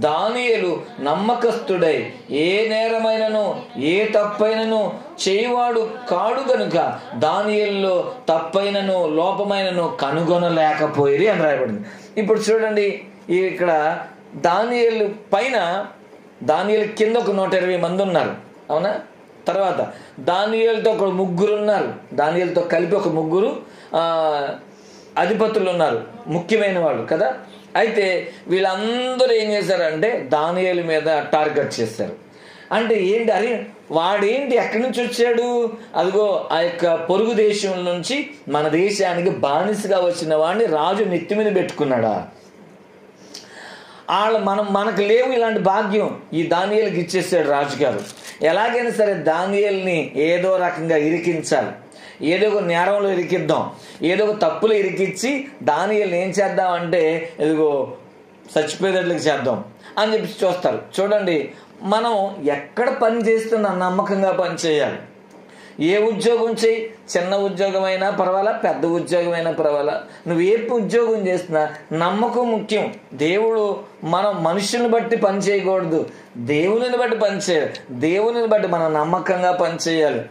దానియేలు నమ్మకస్తుడై ఏ నేరమైనను ఏ తప్పైనను చేయవాడు కాడు గనుక దానియేలులో తప్పైనను లోపమైనను కనుగొనలేకపోయిరి అని రాయబడింది. ఇప్పుడు చూడండి, ఇక్కడ దానియేలు పైన దానియేలు కింద ఒక 120 మంది ఉన్నారు, అవునా? తర్వాత దానియేలుతో ఒక 3 ఉన్నారు, దానియేలుతో కలిపి ఒక 3 అధిపతులు ఉన్నారు, ముఖ్యమైన వాళ్ళు కదా. అయితే వీళ్ళందరూ ఏం చేశారంటే దానియేలు మీద టార్గెట్ చేశారు. అంటే ఏంటి, అరే వాడేంటి ఎక్కడి నుంచి వచ్చాడు, అదిగో ఆ యొక్క పొరుగు దేశం నుంచి మన దేశానికి బానిసగా వచ్చిన వాడిని రాజు నెత్తి మీద పెట్టుకున్నాడా? మనకు లేవు ఇలాంటి భాగ్యం, ఈ దానియేలుకి ఇచ్చేసాడు రాజుగారు. ఎలాగైనా సరే దానియేలుని ఏదో రకంగా ఇరికించాలి, ఏదో ఒక నేరంలో ఇరికిద్దాం, ఏదో ఒక తప్పులు ఇరికిచ్చి దానియేలుని ఏం చేద్దామంటే ఇదిగో చచ్చిపోయేటట్లకి చేద్దాం అని చెప్పి చూస్తారు. చూడండి, మనం ఎక్కడ పని చేస్తున్నా నమ్మకంగా పని చేయాలి. ఏ ఉద్యోగం చేయి, చిన్న ఉద్యోగమైనా పర్వాలా, పెద్ద ఉద్యోగమైనా పర్వాలా, నువ్వు ఏ ఉద్యోగం చేస్తున్నా నమ్మకం ముఖ్యం. దేవుడు మనం మనుషుల్ని బట్టి పని చేయకూడదు, దేవుని బట్టి పని చేయాలి. దేవుని బట్టి మనం నమ్మకంగా పని చేయాలి.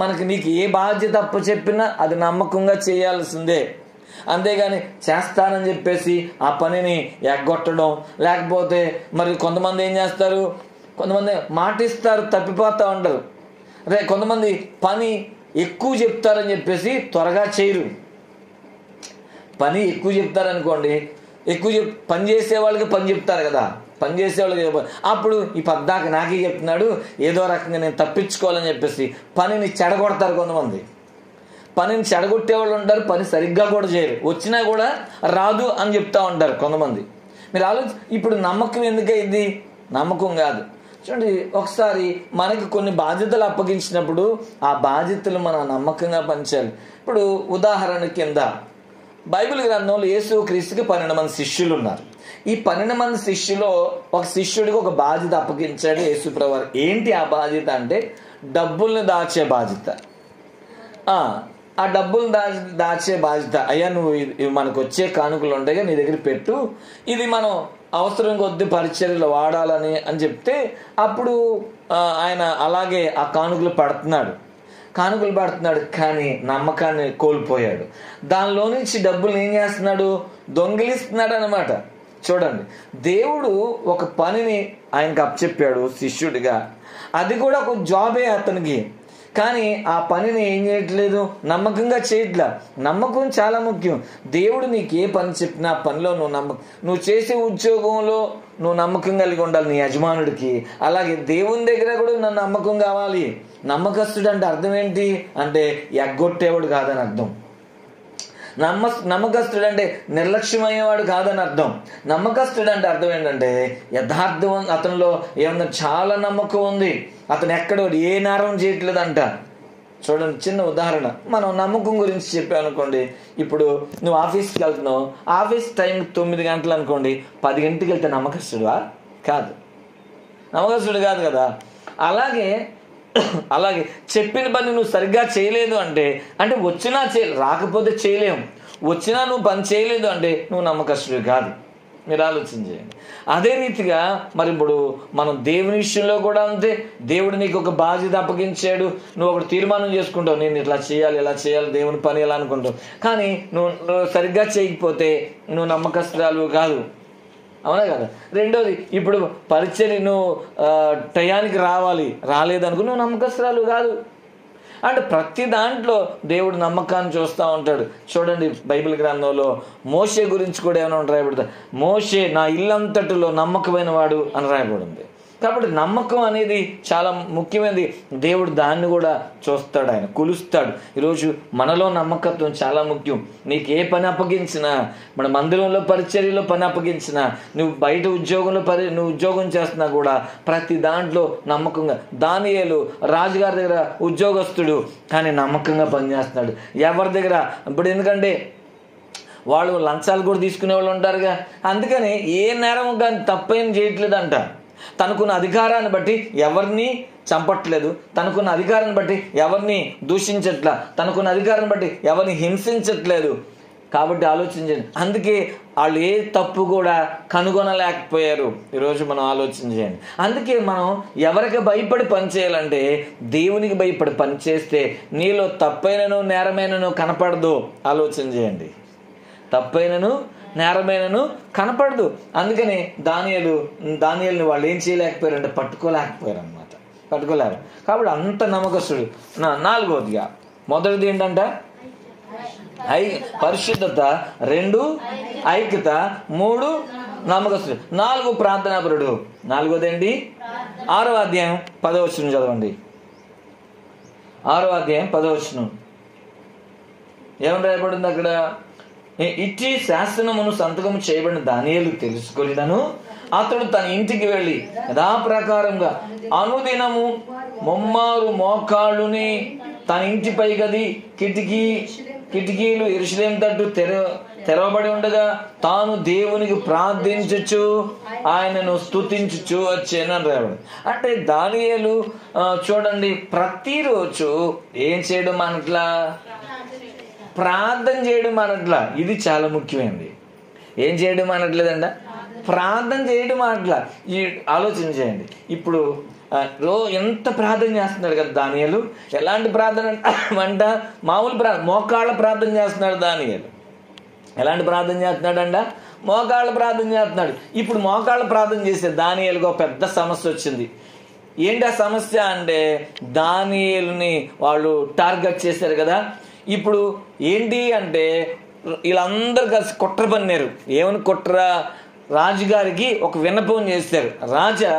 మనకి నీకు ఏ బాధ్యత అప్పచెప్పినా అది నమ్మకంగా చేయాల్సిందే. అంతేగాని చేస్తానని చెప్పేసి ఆ పనిని ఎగ్గొట్టడం, లేకపోతే మరి కొంతమంది ఏం చేస్తారు, కొంతమంది మాటిస్తారు తప్పిపోతూ ఉంటారు. కొంతమంది పని ఎక్కువ చెప్తారని చెప్పేసి త్వరగా చేయరు. పని ఎక్కువ చెప్తారనుకోండి, పని చేసే వాళ్ళకి పని చెప్తారు కదా, పని చేసే వాళ్ళకి అప్పుడు ఈ పద్దాక నాకే చెప్తున్నాడు, ఏదో రకంగా నేను తప్పించుకోవాలని చెప్పేసి పనిని చెడగొడతారు. కొంతమంది పనిని చెడగొట్టేవాళ్ళు ఉంటారు, పని సరిగ్గా కూడా చేయరు, వచ్చినా కూడా రాదు అని చెప్తా ఉంటారు కొంతమంది. మీరు ఇప్పుడు నమ్మకం ఎందుకైంది? నమ్మకం కాదు. చూడండి, ఒకసారి మనకి కొన్ని బాధ్యతలు అప్పగించినప్పుడు ఆ బాధ్యతలు మనం నమ్మకంగా పనిచేయాలి. ఇప్పుడు ఉదాహరణ కింద బైబిల్ గ్రంథంలో యేసుక్రీస్తుకి 12 మంది శిష్యులు ఉన్నారు. ఈ 12 మంది శిష్యులో ఒక శిష్యుడికి ఒక బాధ్యత అప్పగించాడు యేసుప్రభువు. ఏంటి ఆ బాధ్యత అంటే డబ్బుల్ని దాచే బాధ్యత. ఆ డబ్బులు దాచే బాధ్యత. అయ్యా, నువ్వు మనకు వచ్చే కానుకలు ఉంటాయి, నీ దగ్గర పెట్టు, ఇది మనం అవసరం కొద్ది పరిచర్యలు వాడాలని అని చెప్తే అప్పుడు ఆయన అలాగే ఆ కానుకలు పడుతున్నాడు. కానీ నమ్మకాన్ని కోల్పోయాడు. దానిలో నుంచి డబ్బులు ఏం చేస్తున్నాడు? దొంగిలిస్తున్నాడు అనమాట. చూడండి, దేవుడు ఒక పనిని ఆయనకు అప్పచెప్పాడు శిష్యుడిగా, అది కూడా ఒక జాబే అతనికి. కానీ ఆ పనిని ఏం చేయట్లేదు, నమ్మకంగా చేయట్లా. నమ్మకం చాలా ముఖ్యం. దేవుడు నీకు ఏ పని చెప్పినా ఆ పనిలో నువ్వు చేసే ఉద్యోగంలో నువ్వు నమ్మకం కలిగి ఉండాలి నీ యజమానుడికి. అలాగే దేవుని దగ్గర కూడా నువ్వు నమ్మకం కావాలి. నమ్మకస్తుడు అంటే అర్థం ఏంటి అంటే ఎగ్గొట్టేవాడు కాదని అర్థం. నమ్మకస్తుడు అంటే నిర్లక్ష్యమయ్యేవాడు కాదని అర్థం. నమ్మకస్తుడు అంటే అర్థం ఏంటంటే యథార్థం, అతనిలో ఏమన్నా చాలా నమ్మకం ఉంది, అతను ఎక్కడో ఏ నేరం చేయట్లేదంట. చూడండి, చిన్న ఉదాహరణ, మనం నమ్మకం గురించి చెప్పాను అనుకోండి. ఇప్పుడు నువ్వు ఆఫీస్కి వెళ్తున్నావు, ఆఫీస్ టైం 9 గంటలు అనుకోండి, 10 గంటలకు వెళ్తే నమ్మకస్తుడువా? కాదు, నమ్మకస్తుడు కాదు కదా. అలాగే చెప్పిన పని నువ్వు సరిగ్గా చేయలేదు అంటే వచ్చినా రాకపోతే చేయలేము, వచ్చినా నువ్వు పని చేయలేదు అంటే నువ్వు నమ్మకస్తుడు కాదు. మీరు ఆలోచన చేయండి. అదే రీతిగా మరి ఇప్పుడు మనం దేవుని విషయంలో కూడా అంతే. దేవుడు నీకు ఒక బాధ్యత అప్పగించాడు, నువ్వు ఒకటి తీర్మానం చేసుకుంటావు, నేను ఇట్లా చేయాలి, ఇలా చేయాలి, దేవుని పని ఎలా అనుకుంటావు. కానీ నువ్వు సరిగ్గా చేయకపోతే నువ్వు నమ్మకస్తురాలు కాదు, అవునా కదా. రెండోది, ఇప్పుడు పరిచర్య నువ్వు టయానికి రాలేదనుకో నువ్వు నమ్మకస్తురాలు కాదు. అంటే ప్రతి దాంట్లో దేవుడు నమ్మకాన్ని చూస్తూ ఉంటాడు. చూడండి, బైబిల్ గ్రంథంలో మోషే గురించి కూడా ఏమైనా రాయబడతాడు, మోషే నా ఇల్లంతటిలో నమ్మకమైన వాడు అని రాయబడింది. కాబట్టి నమ్మకం అనేది చాలా ముఖ్యమైనది. దేవుడు దాన్ని కూడా చూస్తాడు, ఆయన కొలుస్తాడు. ఈరోజు మనలో నమ్మకత్వం చాలా ముఖ్యం. నీకు ఏ పని అప్పగించినా, మన మందిరంలో పరిచర్యలో పని అప్పగించినా, నువ్వు బయట ఉద్యోగంలో నువ్వు ఉద్యోగం చేస్తున్నా కూడా ప్రతి దాంట్లో నమ్మకంగా. దానియేలు రాజుగారి దగ్గర ఉద్యోగస్తుడు, కానీ నమ్మకంగా పనిచేస్తున్నాడు. ఎవరి దగ్గర ఇప్పుడు, ఎందుకంటే వాళ్ళు లంచాలు కూడా తీసుకునే వాళ్ళు ఉంటారుగా, అందుకని ఏ నేరం కానీ తప్పేం చేయట్లేదంట. తనకున్న అధికారాన్ని బట్టి ఎవరిని చంపట్లేదు, తనకున్న అధికారాన్ని బట్టి ఎవరిని దూషించట్లా, తనకున్న అధికారాన్ని బట్టి ఎవరిని హింసించట్లేదు. కాబట్టి ఆలోచించండి, అందుకే వాళ్ళు ఏ తప్పు కూడా కనుగొనలేకపోయారు. ఈరోజు మనం ఆలోచన చేయండి. అందుకే మనం ఎవరికి భయపడి పని చేయాలంటే దేవునికి భయపడి పని చేస్తే నీలో తప్పైనను నేరమైనను కనపడదు. ఆలోచన చేయండి, తప్పైనను నేరమైనను కనపడదు. అందుకని దానియేలుని వాళ్ళు ఏం చేయలేకపోయారంటే పట్టుకోలేకపోయారు అనమాట, పట్టుకోలేరు. కాబట్టి అంత నమ్మకస్తుడు. 4వదిగా మొదటిది ఏంటంట? పరిశుద్ధత, 2 ఐక్యత, 3 నమ్మకస్తుడు, 4 ప్రార్థనాపరుడు. 4వది ఏంటి? 6వ అధ్యాయం 10వ వచనం చదవండి. 6వ అధ్యాయం 10వ వచనం ఏమని రాయబడింది అక్కడ? ఇట్టి శాసనమును సంతకము చేయబడిన దానియేలు తెలుసుకొనినను అతడు తన ఇంటికి వెళ్ళి యథాప్రకారంగా అనుదినము ముమ్మారు మోకాళ్ళుని తన ఇంటిపై గది కిటికీలు యెరూషలేము తట్టు తెరవబడి ఉండగా తాను దేవునికి ప్రార్థించుచు ఆయనను స్తుతించుచు వచ్చానని రావడం. అంటే దానియేలు చూడండి, ప్రతిరోజు ఏం చేయడం అనట్లా? ప్రార్థన చేయడం అనట్లా. ఇది చాలా ముఖ్యమైనది. ఏం చేయడం అనట్లేదంట? ప్రార్థన చేయడం అనట్లా. ఈ ఆలోచన చేయండి. ఇప్పుడు ఎంత ప్రార్థన చేస్తున్నాడు కదా దానియేలు. ఎలాంటి ప్రార్థన అంట? మామూలు మోకాళ్ళ ప్రార్థన చేస్తున్నాడు దానియేలు. ఎలాంటి ప్రార్థన చేస్తున్నాడంట? మోకాళ్ళ ప్రార్థన చేస్తున్నాడు. ఇప్పుడు మోకాళ్ళ ప్రార్థన చేసే దానియేలుకు ఒక పెద్ద సమస్య వచ్చింది. ఏంటి ఆ సమస్య అంటే, దానియేలుని వాళ్ళు టార్గెట్ చేశారు కదా. ఇప్పుడు ఏంటి అంటే, వీళ్ళందరూ కలిసి కుట్ర పన్నారు. ఏమని కుట్ర? రాజుగారికి ఒక విన్నపం చేశారు. రాజా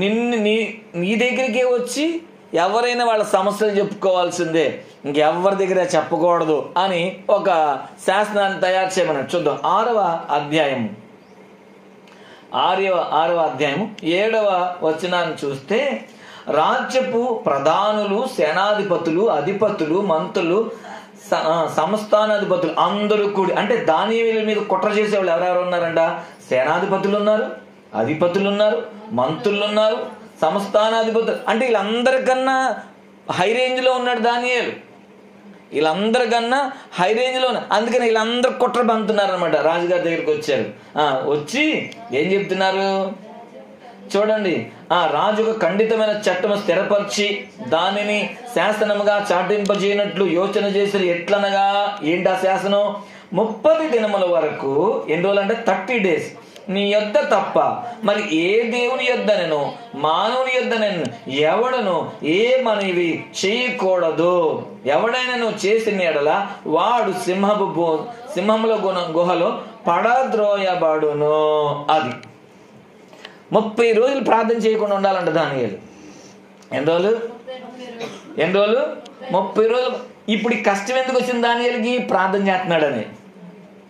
నీ దగ్గరికే వచ్చి ఎవరైనా వాళ్ళ సమస్యలు చెప్పుకోవాల్సిందే, ఇంకెవరి దగ్గర చెప్పకూడదు అని ఒక శాసనాన్ని తయారు చేయమన్నాడు. చూద్దాం 6వ అధ్యాయం 7వ వచనాన్ని చూస్తే, రాజ్యపు ప్రధానులు, సేనాధిపతులు, అధిపతులు, మంత్రులు, సంస్థానాధిపతులు అందరూ కూడి, అంటే దానియేలు మీద కుట్ర చేసేవాళ్ళు ఎవరెవరు ఉన్నారంట? సేనాధిపతులు ఉన్నారు, అధిపతులు ఉన్నారు, మంత్రులు ఉన్నారు, సంస్థానాధిపతులు. అంటే వీళ్ళందరికన్నా హై రేంజ్ లో ఉన్నాడు దానియేలు. వీళ్ళందరికన్నా హై రేంజ్ లో ఉన్నారు. అందుకని వీళ్ళందరూ కుట్ర పంపుతున్నారు అనమాట. రాజుగారి దగ్గరికి వచ్చారు. వచ్చి ఏం చెప్తున్నారు చూడండి. రాజుకు ఖండితమైన చట్టము స్థిరపరిచి దానిని శాసనముగా చాటింపజేయనట్లు యోచన చేసి ఎట్లనగా, ఏంటి ఆ శాసనం? 30 దినముల వరకు. ఎన్ని రోజులు అంటే 30 days నీ యొద్ద తప్ప మరి ఏ దేవుని యొద్దనను మానవుని యొద్దనను ఎవడను ఏ మనవి చేయకూడదు. ఎవడైనా చేసిన ఎడల వాడు సింహముల గుహలో పడద్రోయబడును. అది 30 రోజులు ప్రార్థన చేయకుండా ఉండాలంట దానియేలు. ఎన్ని రోజులు? 30 రోజులు. ఇప్పుడు ఈ కష్టం ఎందుకు వచ్చింది దానియేలుకి? ప్రార్థన చేస్తున్నాడని.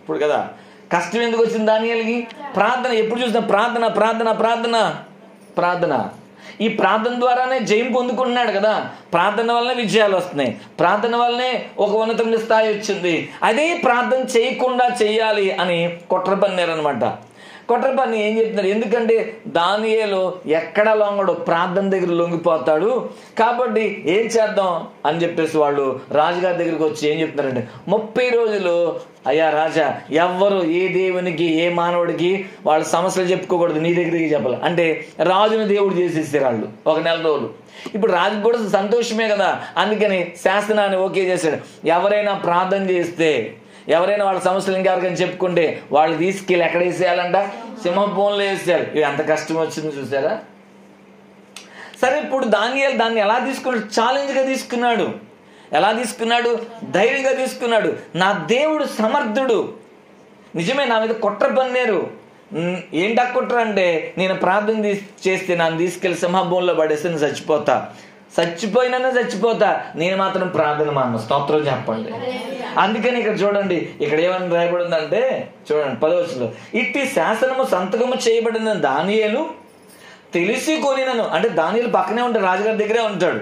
ఇప్పుడు కదా కష్టం ఎందుకు వచ్చింది దానియేలుకి? ప్రార్థన. ఎప్పుడు చూసినా ప్రార్థన ప్రార్థన ప్రార్థన ప్రార్థన. ఈ ప్రార్థన ద్వారానే జయం పొందుకుంటున్నాడు కదా. ప్రార్థన వల్లనే విజయాలు వస్తున్నాయి, ప్రార్థన వల్లనే ఒక ఉన్నతమైన స్థాయి వచ్చింది. అదే ప్రార్థన చేయకుండా చెయ్యాలి అని కుట్ర పన్నారనమాట. కుట్ర పని ఏం చెప్తున్నారు? ఎందుకంటే దానియేలు ఎక్కడ లొంగడు, ప్రార్థన దగ్గర లొంగిపోతాడు. కాబట్టి ఏం చేద్దాం అని చెప్పేసి వాళ్ళు రాజుగారి దగ్గరికి వచ్చి ఏం చెప్తున్నారంటే, 30 రోజులు అయ్యా రాజా, ఎవ్వరు ఏ దేవునికి ఏ మానవుడికి వాళ్ళ సమస్యలు చెప్పుకోకూడదు, నీ దగ్గరికి చెప్పాలి అంటే రాజుని దేవుడు చేసేసారు వాళ్ళు ఒక నెల రోజులు. ఇప్పుడు రాజుకు కూడా సంతోషమే కదా. అందుకని శాసనాన్ని ఓకే చేశాడు. ఎవరైనా ప్రార్థన చేస్తే, ఎవరైనా వాళ్ళ సమస్యలు ఇంకెవరికైనా చెప్పుకుంటే వాళ్ళు తీసుకెళ్ళి ఎక్కడ వేసేయాలంట? సింహభూమిలో వేసేయాలి. ఇది ఎంత కష్టం వచ్చింది చూసారా. సరే, ఇప్పుడు దానియేలు దాన్ని ఎలా తీసుకున్నాడు? ఛాలెంజ్గా తీసుకున్నాడు. ఎలా తీసుకున్నాడు? ధైర్యంగా తీసుకున్నాడు. నా దేవుడు సమర్థుడు. నిజమే, నా మీద కుట్ర పన్నారు. ఏంటా కుట్ర అంటే, నేను ప్రార్థన చేస్తే నన్ను తీసుకెళ్లి సింహభూమిలో పడేస్తే నేను చచ్చిపోయినా చచ్చిపోతా, నేను మాత్రం ప్రార్థన మాను. స్తోత్రం చెప్పండి. అందుకని ఇక్కడ చూడండి, ఇక్కడ ఏమని రాయబడిందంటే చూడండి 10వ వచనంలో, ఇట్టి శాసనము సంతకము చేయబడిన దానియేలు తెలిసి కొనినను. అంటే దానియేలు పక్కనే ఉంటాడు, రాజుగారి దగ్గరే ఉంటాడు.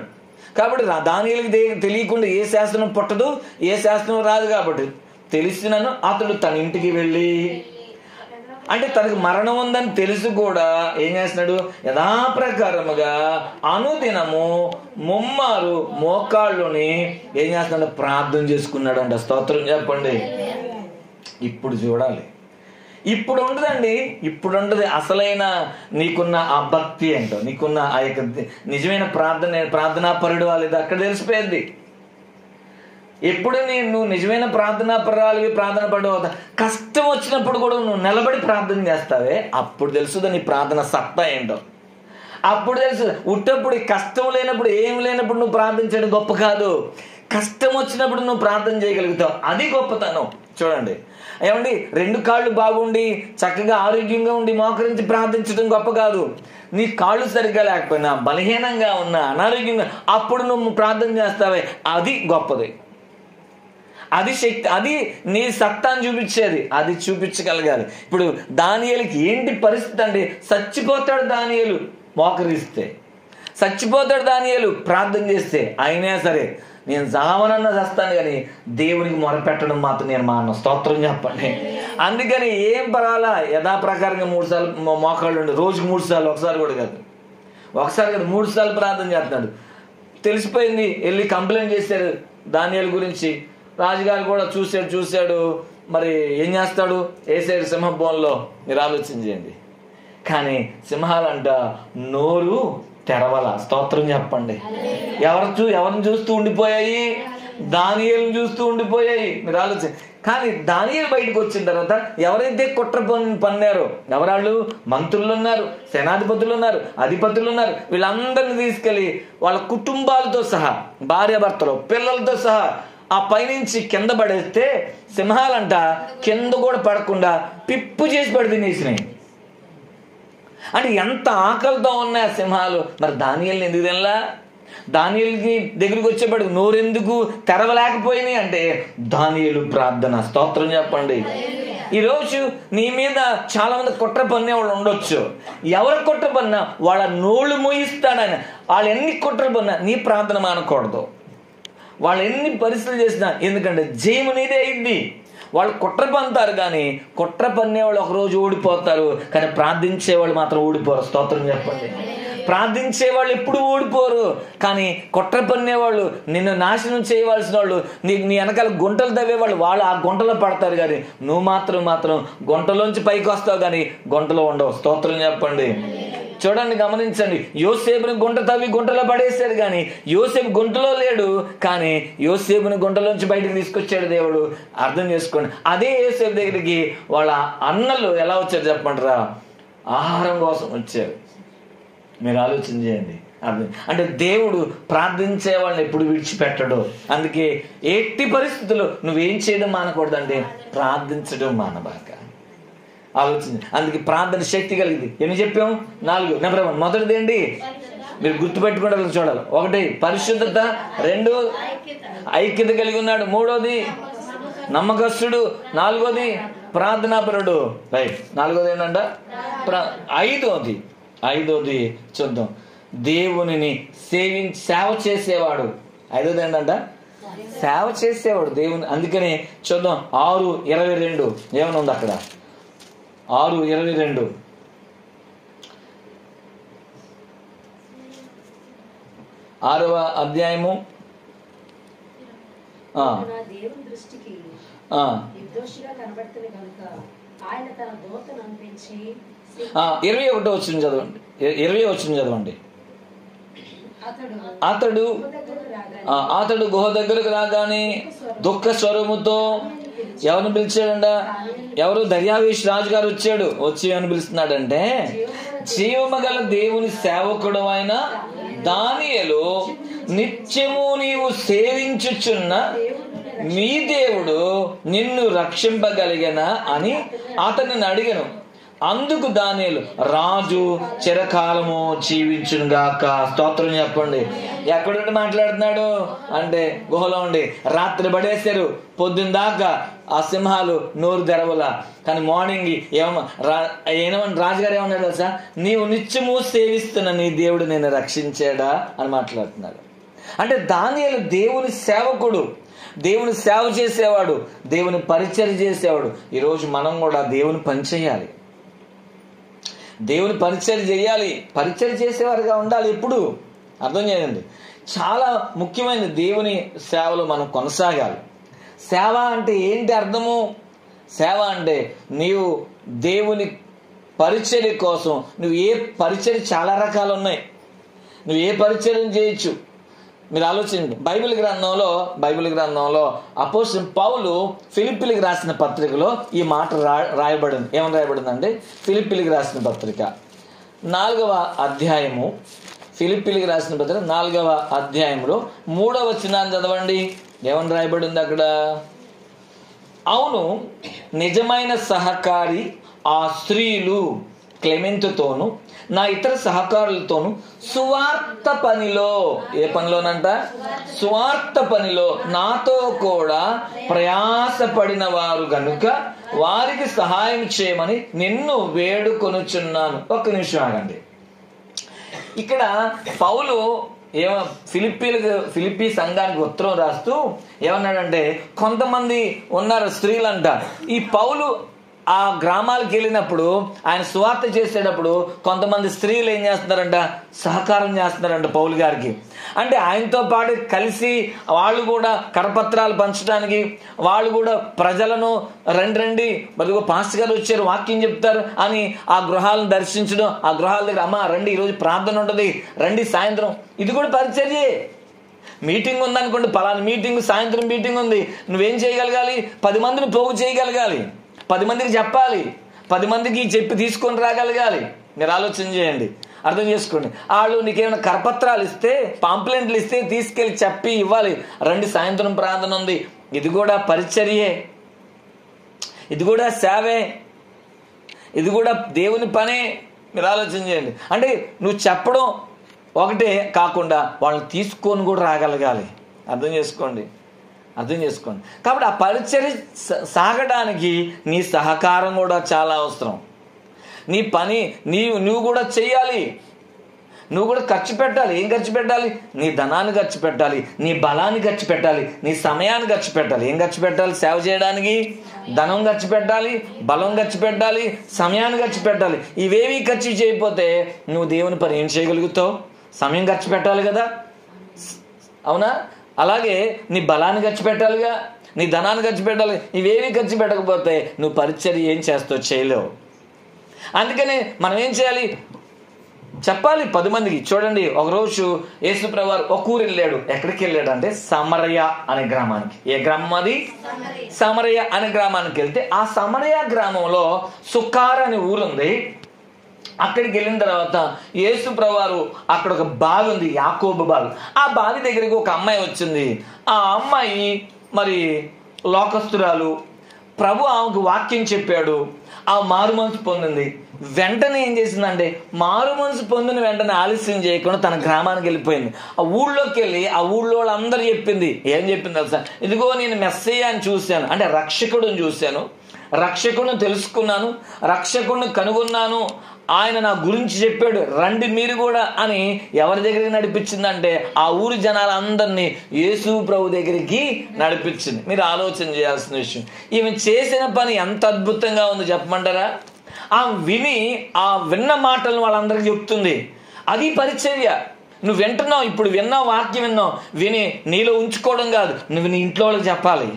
కాబట్టి దానియేలుకి తెలియకుండా ఏ శాసనం పుట్టదు, ఏ శాసనం రాదు. కాబట్టి తెలిసినను అతడు తన ఇంటికి వెళ్ళి, అంటే తనకు మరణం ఉందని తెలుసు కూడా ఏం చేస్తున్నాడు? యథాప్రకారముగా అనుదినము ముమ్మారు మోకాళ్ళుని ఏం చేస్తున్నాడు? ప్రార్థన చేసుకున్నాడు అంట. స్తోత్రం చెప్పండి. ఇప్పుడు చూడాలి, ఇప్పుడు ఉండదండి. ఇప్పుడు ఉండదు అసలైన నీకున్న ఆ భక్తి ఏంటో, నీకున్న ఆ యొక్క నిజమైన ప్రార్థనా పరుడు వాళ్ళది అక్కడ తెలిసిపోయింది. ఎప్పుడు నువ్వు నిజమైన ప్రార్థనా పరాలివి, ప్రార్థన పడవు. కష్టం వచ్చినప్పుడు కూడా నువ్వు నిలబడి ప్రార్థన చేస్తావే, అప్పుడు తెలుసు నీ ప్రార్థన సత్తా ఏంటో. అప్పుడు తెలుసు. ఉట్టప్పుడు కష్టం లేనప్పుడు, ఏం లేనప్పుడు నువ్వు ప్రార్థించడం గొప్ప కాదు. కష్టం వచ్చినప్పుడు నువ్వు ప్రార్థన చేయగలుగుతావు, అది గొప్పతనం. చూడండి ఏమండి, 2 కాళ్ళు బాగుండి చక్కగా ఆరోగ్యంగా ఉండి మోకరించి ప్రార్థించడం గొప్ప కాదు. నీ కాళ్ళు సరిగ్గా లేకపోయినా, బలహీనంగా ఉన్నా, అనారోగ్యంగా, అప్పుడు నువ్వు ప్రార్థన చేస్తావే, అది గొప్పది. అది శక్తి, అది నీ సత్తాన్ని చూపించేది, అది చూపించగలగాలి. ఇప్పుడు దానియేలుకి ఏంటి పరిస్థితి అంటే, చచ్చిపోతాడు దానియేలు మోకరిస్తే, చచ్చిపోతాడు దానియేలు ప్రార్థన చేస్తే. అయినా సరే నేను చావనన్నా చేస్తాను కానీ దేవునికి మొరపెట్టడం మాత్రం నేను మాన. స్తోత్రం చెప్పండి. అందుకని ఏం పర్వాలా, యథాప్రకారంగా 3 సార్లు మోకాళ్ళు ఉండి, రోజుకి 3 సార్లు, ఒకసారి కూడా కాదు, 3 సార్లు ప్రార్థన చేస్తున్నాడు. తెలిసిపోయింది, వెళ్ళి కంప్లైంట్ చేశారు దానియేలు గురించి. రాజుగారు కూడా చూశాడు. మరి ఏం చేస్తాడు, వేసాడు సింహభవనంలో. మీరు ఆలోచన చేయండి. కానీ సింహాలంట నోరు తెరవల. స్తోత్రం చెప్పండి. ఎవరిని చూస్తూ ఉండిపోయాయి, దానియేలుని చూస్తూ ఉండిపోయాయి. మీరు ఆలోచన. కానీ దానియేలు బయటకు వచ్చిన తర్వాత ఎవరైతే కుట్ర పన్నారో, ఎవరాళ్ళు, మంత్రులు ఉన్నారు, సేనాధిపతులు ఉన్నారు, అధిపతులు ఉన్నారు, వీళ్ళందరినీ తీసుకెళ్లి వాళ్ళ కుటుంబాలతో సహా, భార్యాభర్తలు, పిల్లలతో సహా ఆ పైనుంచి కింద పడేస్తే సింహాలంట కింద కూడా పడకుండా పిప్పు చేసి పడి తినేసినాయి. అంటే ఎంత ఆకలితో ఉన్నాయి ఆ సింహాలు. మరి దానియేలుని ఎందుకు తినలా? దానియేలుకి దగ్గరికి వచ్చేప్పటికి నోరెందుకు తెరవలేకపోయినాయి అంటే దానియేలు ప్రార్థన. స్తోత్రం చెప్పండి. ఈరోజు నీ మీద చాలా మంది కుట్ర పన్నే వాళ్ళు ఉండొచ్చు. ఎవరు కుట్ర పన్నా వాళ్ళ నోళ్ళు మూయిస్తాడని. వాళ్ళు ఎన్ని కుట్రలు పన్నా నీ ప్రార్థన మానకూడదు. వాళ్ళు ఎన్ని పరిస్థితులు చేసినా, ఎందుకంటే జయము నీదే అయింది. వాళ్ళు కుట్ర పంతారు కానీ కుట్ర పన్నేవాళ్ళు ఒకరోజు ఓడిపోతారు, కానీ ప్రార్థించేవాళ్ళు మాత్రం ఓడిపోరు. స్తోత్రం చెప్పండి. ప్రార్థించేవాళ్ళు ఎప్పుడు ఓడిపోరు, కానీ కుట్ర పన్నేవాళ్ళు, నిన్ను నాశనం చేయవలసిన వాళ్ళు, నీ వెనకాల గుంటలు తవ్వేవాళ్ళు, వాళ్ళు ఆ గుంటలో పడతారు. కానీ నువ్వు మాత్రం గుంటలోంచి పైకి వస్తావు కానీ గుంటలో ఉండవు. స్తోత్రం చెప్పండి. చూడండి, గమనించండి. యోసేపుని గుంట తవ్వి గుంటలో పడేశాడు, కానీ యోసేపు గుంటలో లేడు, కానీ యోసేపుని గుంటలోంచి బయటకు తీసుకొచ్చాడు దేవుడు. అర్థం చేసుకోండి. అదే యోసేపు దగ్గరికి వాళ్ళ అన్నలు ఎలా వచ్చారు చెప్పంటారా? ఆహారం కోసం వచ్చారు. మీరు ఆలోచన చేయండి. అంటే దేవుడు ప్రార్థించే వాళ్ళని ఎప్పుడు విడిచిపెట్టడు. అందుకే ఎట్టి పరిస్థితుల్లో నువ్వేం చేయడం మానకూడదంటే ప్రార్థించడం మానబాక. ఆలోచన. అందుకే ప్రార్థన శక్తి కలిగింది. ఎన్ని చెప్పాం? 4. నెంబర్ 1 మొదటిది ఏంటి మీరు గుర్తుపెట్టుకుంటే చూడాలి. 1 పరిశుద్ధత, 2 ఐక్యత కలిగి ఉన్నాడు, 3వది నమ్మకస్తుడు, 4వది ప్రార్థనాపరుడు. రైట్. 4వది ఏంటంట? 5వది చూద్దాం, దేవునిని సేవ చేసేవాడు. 5వది ఏంటంట? సేవ చేసేవాడు దేవుని. అందుకని చూద్దాం 6:22 ఏమైనా ఉంది అక్కడ. 6:22 6వ అధ్యాయము. దేవుని దృష్టికి నిర్దోషిగా కనబడుతుంది కనుక ఆయన తన దూతను పంపించి 21వ వచనం చదవండి. 20వ వచనం చదవండి. అతడు గుహ దగ్గరకు రాగానే దుఃఖ స్వరముతో ఎవరిని పిలిచాడంట? ఎవరు? దర్యావేష్ రాజు గారు వచ్చాడు. వచ్చి ఏమని పిలుస్తున్నాడంటే, జీవమగల దేవుని సేవకుడు అయిన దానియేలు, నిత్యము నీవు సేవించుచున్న మీ దేవుడు నిన్ను రక్షింపగలిగనా అని అతనిని అడిగాను. అందుకు దానియేలు, రాజు చిరకాలము జీవించును గాక. స్తోత్రం చెప్పండి. ఎక్కడుండి మాట్లాడుతున్నాడు అంటే గుహలో ఉండి. రాత్రి పడేశారు, పొద్దున్న దాకా ఆ సింహాలు నోరు తెరవల. కానీ మార్నింగ్ ఏమని రాజుగారు ఏమన్నాడు తెలుసా? నీవు నిత్యము సేవిస్తున్న నీ దేవుడు నిన్ను రక్షించాడా అని మాట్లాడుతున్నాడు. అంటే దానియేలు దేవుని సేవకుడు, దేవుని సేవ చేసేవాడు, దేవుని పరిచర్య చేసేవాడు. ఈరోజు మనం కూడా దేవుని పని చేయాలి, దేవుని పరిచర్య చేయాలి, పరిచర్య చేసేవారుగా ఉండాలి ఎప్పుడు. అర్థం చేయండి. చాలా ముఖ్యమైన దేవుని సేవలో మనం కొనసాగాలి. సేవ అంటే ఏంటి అర్థము? సేవ అంటే నీవు దేవుని పరిచర్య కోసం నువ్వు ఏ పరిచర్య, చాలా రకాలు ఉన్నాయి, నువ్వు ఏ పరిచర్యం చేయొచ్చు. మీరు ఆలోచించండి. బైబిల్ గ్రంథంలో అపోస్తలుడైన పౌలు ఫిలిప్పీలకు రాసిన పత్రికలో ఈ మాట రాయబడింది. ఏమని రాయబడిందంటే, ఫిలిప్పీలకు రాసిన పత్రిక 4వ అధ్యాయము, ఫిలిప్పీలకు రాసిన పత్రిక 4వ అధ్యాయంలో 3వ వచనాన్ని చదవండి. ఏమని రాయబడింది అక్కడ? అవును, నిజమైన సహకారి ఆ స్త్రీలు క్లెమెంతుతోను నా ఇతర సహకారులతోను సువార్త పనిలో, ఏ పనిలోనంట? సువార్త పనిలో నాతో కూడా ప్రయాసపడిన వారు గనుక వారికి సహాయం చేయమని నిన్ను వేడుకొనుచున్నాను. ఒక్క నిమిషం ఆగండి. ఇక్కడ పౌలు ఫిలిప్పీ సంఘానికి ఉత్తరం రాస్తూ ఏమన్నాడంటే, కొంతమంది ఉన్నారు స్త్రీలంట. ఈ పౌలు ఆ గ్రామాలకు వెళ్ళినప్పుడు, ఆయన సువార్త చేసేటప్పుడు కొంతమంది స్త్రీలు ఏం చేస్తున్నారంట? సహకారం చేస్తున్నారంట పౌలు గారికి. అంటే ఆయనతో పాటు కలిసి వాళ్ళు కూడా కరపత్రాలు పంచడానికి, వాళ్ళు కూడా ప్రజలను రండి మరి పాస్టర్ గారు వచ్చారు వాక్యం చెప్తారు అని ఆ గృహాలను దర్శించడం, ఆ గృహాల దగ్గర అమ్మ రండి ఈరోజు ప్రార్థన ఉంటుంది, రండి సాయంత్రం. ఇది కూడా పరిచర్యే. మీటింగ్ ఉందనుకోండి, పలానా మీటింగ్, సాయంత్రం మీటింగ్ ఉంది, నువ్వేం చేయగలగాలి? 10 మందిని పోగు చేయగలగాలి, 10 మందికి చెప్పాలి, 10 మందికి చెప్పి తీసుకొని రాగలగాలి. మీరు ఆలోచన చేయండి, అర్థం చేసుకోండి. వాళ్ళు నీకేమైనా కరపత్రాలు ఇస్తే, పాంప్లెంట్లు ఇస్తే తీసుకెళ్ళి చెప్పి ఇవ్వాలి, రండి సాయంత్రం ప్రార్థన ఉంది. ఇది కూడా పరిచర్యే, ఇది కూడా సేవే, ఇది కూడా దేవుని పనే. మీరు ఆలోచన చేయండి. అంటే నువ్వు చెప్పడం ఒకటే కాకుండా వాళ్ళని తీసుకొని కూడా రాగలగాలి. అర్థం చేసుకోండి. కాబట్టి ఆ పరిచర్య సాగడానికి నీ సహకారం కూడా చాలా అవసరం. నీ పని నువ్వు కూడా చెయ్యాలి, నువ్వు కూడా ఖర్చు పెట్టాలి. ఏం ఖర్చు పెట్టాలి? నీ ధనాన్ని ఖర్చు పెట్టాలి, నీ బలాన్ని ఖర్చు పెట్టాలి, నీ సమయాన్ని ఖర్చు పెట్టాలి. ఏం ఖర్చు పెట్టాలి? సేవ చేయడానికి ధనం ఖర్చు పెట్టాలి, బలం ఖర్చు పెట్టాలి, సమయాన్ని ఖర్చు పెట్టాలి. ఇవేవి ఖర్చు చేయకపోతే నువ్వు దేవుని పని ఏం చేయగలుగుతావు? సమయం ఖర్చు పెట్టాలి కదా, అవునా? అలాగే నీ బలాన్ని ఖర్చు పెట్టాలిగా, నీ ధనాన్ని ఖర్చు పెట్టాలి. ఇవేవి ఖర్చు పెట్టకపోతే నువ్వు పరిచర్య ఏం చేస్తావు? చేయలేవు. అందుకని మనం ఏం చేయాలి? చెప్పాలి 10 మందికి. చూడండి, ఒకరోజు యేసుప్రభువు వారు ఒక ఊరు వెళ్ళాడు. ఎక్కడికి వెళ్ళాడు అంటే సమరయ అనే గ్రామానికి. ఏ గ్రామం అది? సమరయ అనే గ్రామానికి వెళ్తే ఆ సమరయ గ్రామంలో సుకార్ అనే ఊరుంది. అక్కడికి వెళ్ళిన తర్వాత యేసుప్రభువు వారు అక్కడ ఒక బావి ఉంది, యాకోబు బావి. ఆ బావి దగ్గరికి ఒక అమ్మాయి వచ్చింది. ఆ అమ్మాయి మరి లోకస్తురాలు. ప్రభు ఆమెకు వాక్యం చెప్పాడు, ఆ మారు మనసు పొందింది. వెంటనే ఏం చేసిందంటే, మారు మనసు పొందిన వెంటనే ఆలస్యం చేయకుండా తన గ్రామానికి వెళ్ళిపోయింది. ఆ ఊళ్ళోకి వెళ్ళి ఆ ఊళ్ళో వాళ్ళందరూ చెప్పింది. ఏం చెప్పింది తెలుసా? ఇదిగో నేను మెస్సయ్య అని చూశాను, అంటే రక్షకుడిని చూశాను, రక్షకుడిని తెలుసుకున్నాను, రక్షకుడిని కనుగొన్నాను, ఆయన నా గురించి చెప్పాడు, రండి మీరు కూడా అని ఎవరి దగ్గరికి నడిపించిందంటే ఆ ఊరి జనాలందరినీ యేసు ప్రభు దగ్గరికి నడిపించింది. మీరు ఆలోచన చేయాల్సిన విషయం, ఈమె చేసిన పని ఎంత అద్భుతంగా ఉందో చెప్పమంటారా? ఆ విన్న మాటలను వాళ్ళందరికీ చెప్తుంది. అది పరిచర్య. నువ్వు వింటున్నావు, ఇప్పుడు విన్నావు, వాక్యం విన్నావు, విని నీలో ఉంచుకోవడం కాదు, నువ్వు నీ ఇంట్లో వాళ్ళకి చెప్పాలి,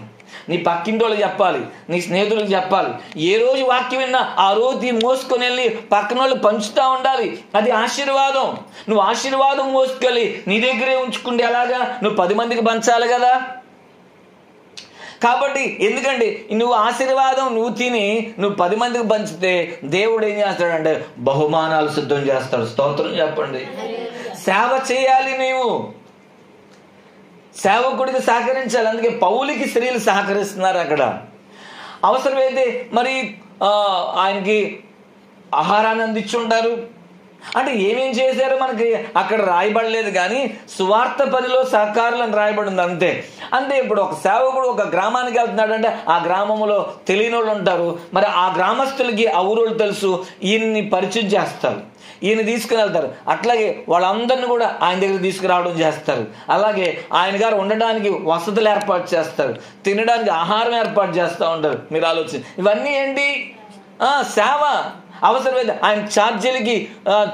నీ పక్కింటి వాళ్ళకి చెప్పాలి, నీ స్నేహితులకు చెప్పాలి. ఏ రోజు వాక్యం విన్నా ఆ రోజు మోసుకొని వెళ్ళి పక్కన వాళ్ళు పంచుతూ ఉండాలి. అది ఆశీర్వాదం. నువ్వు ఆశీర్వాదం మోసుకెళ్ళి నీ దగ్గరే ఉంచుకుంటే ఎలాగా? నువ్వు 10 మందికి పంచాలి కదా. కాబట్టి ఎందుకంటే నువ్వు ఆశీర్వాదం నువ్వు తిని నువ్వు 10 మందికి పంచితే దేవుడు ఏం చేస్తాడంటే బహుమానాలు సిద్ధం చేస్తాడు. స్తోత్రం చెప్పండి. సేవ చేయాలి, నీవు సేవకుడికి సహకరించాలి. అందుకే పౌలుకి స్త్రీలు సహకరిస్తున్నారు. అక్కడ అవసరమైతే మరి ఆయనకి ఆహారాన్ని అందించుంటారు. అంటే ఏమేం చేశారో మనకి అక్కడ రాయబడలేదు, కానీ సువార్త పనిలో సహకారులు అని రాయబడింది అంతే. అంటే ఇప్పుడు ఒక సేవకుడు ఒక గ్రామానికి వెళ్తున్నాడంటే ఆ గ్రామంలో తెలియని వాళ్ళు ఉంటారు. మరి ఆ గ్రామస్తులకి ఆ ఊరోళ్ళు తెలుసు, ఈయన్ని పరిచయం చేస్తారు, ఈయన తీసుకుని వెళ్తారు. అట్లాగే వాళ్ళందరినీ కూడా ఆయన దగ్గర తీసుకురావడం చేస్తారు. అలాగే ఆయన గారు ఉండడానికి వసతులు ఏర్పాటు చేస్తారు, తినడానికి ఆహారం ఏర్పాటు చేస్తూ ఉంటారు. మీరు ఆలోచన, ఇవన్నీ ఏంటి? సేవ. అవసరమైతే ఆయన